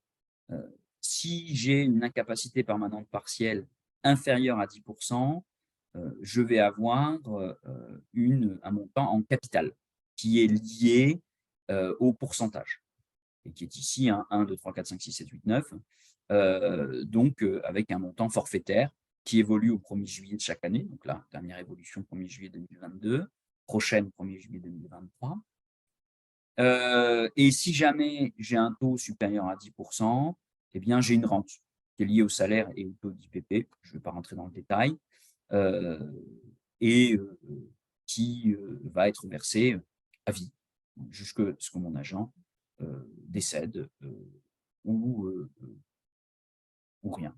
Si j'ai une incapacité permanente partielle inférieure à 10%, je vais avoir un montant en capital qui est lié au pourcentage et qui est ici un 1, 2, 3, 4, 5, 6, 7, 8, 9. Donc, avec un montant forfaitaire qui évolue au 1er juillet de chaque année. Donc, la dernière évolution, 1er juillet 2022, prochaine, 1er juillet 2023. Et si jamais j'ai un taux supérieur à 10%, eh bien, j'ai une rente qui est liée au salaire et au taux d'IPP, je ne vais pas rentrer dans le détail, et qui va être versée à vie, jusqu'à ce que mon agent décède ou, ou rien.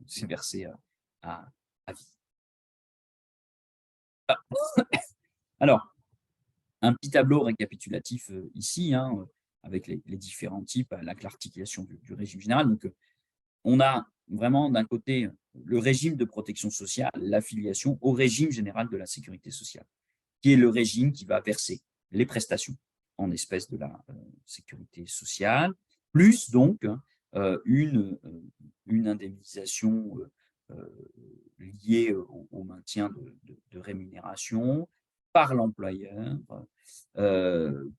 C'est versé à vie. Alors, un petit tableau récapitulatif ici, hein, avec les différents types, avec l'articulation du régime général. Donc, on a vraiment d'un côté le régime de protection sociale, l'affiliation au régime général de la sécurité sociale, qui est le régime qui va verser les prestations en espèces de la sécurité sociale, plus donc une indemnisation liée au maintien de rémunération par l'employeur,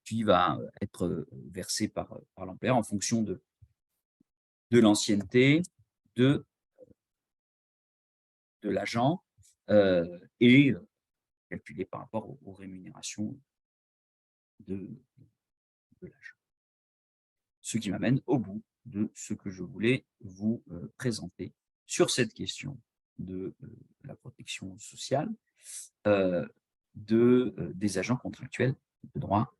qui va être versée par l'employeur en fonction de l'ancienneté de l'agent et calculée par rapport aux rémunérations de l'agent. Ce qui m'amène au bout de ce que je voulais vous présenter sur cette question de la protection sociale des agents contractuels de droit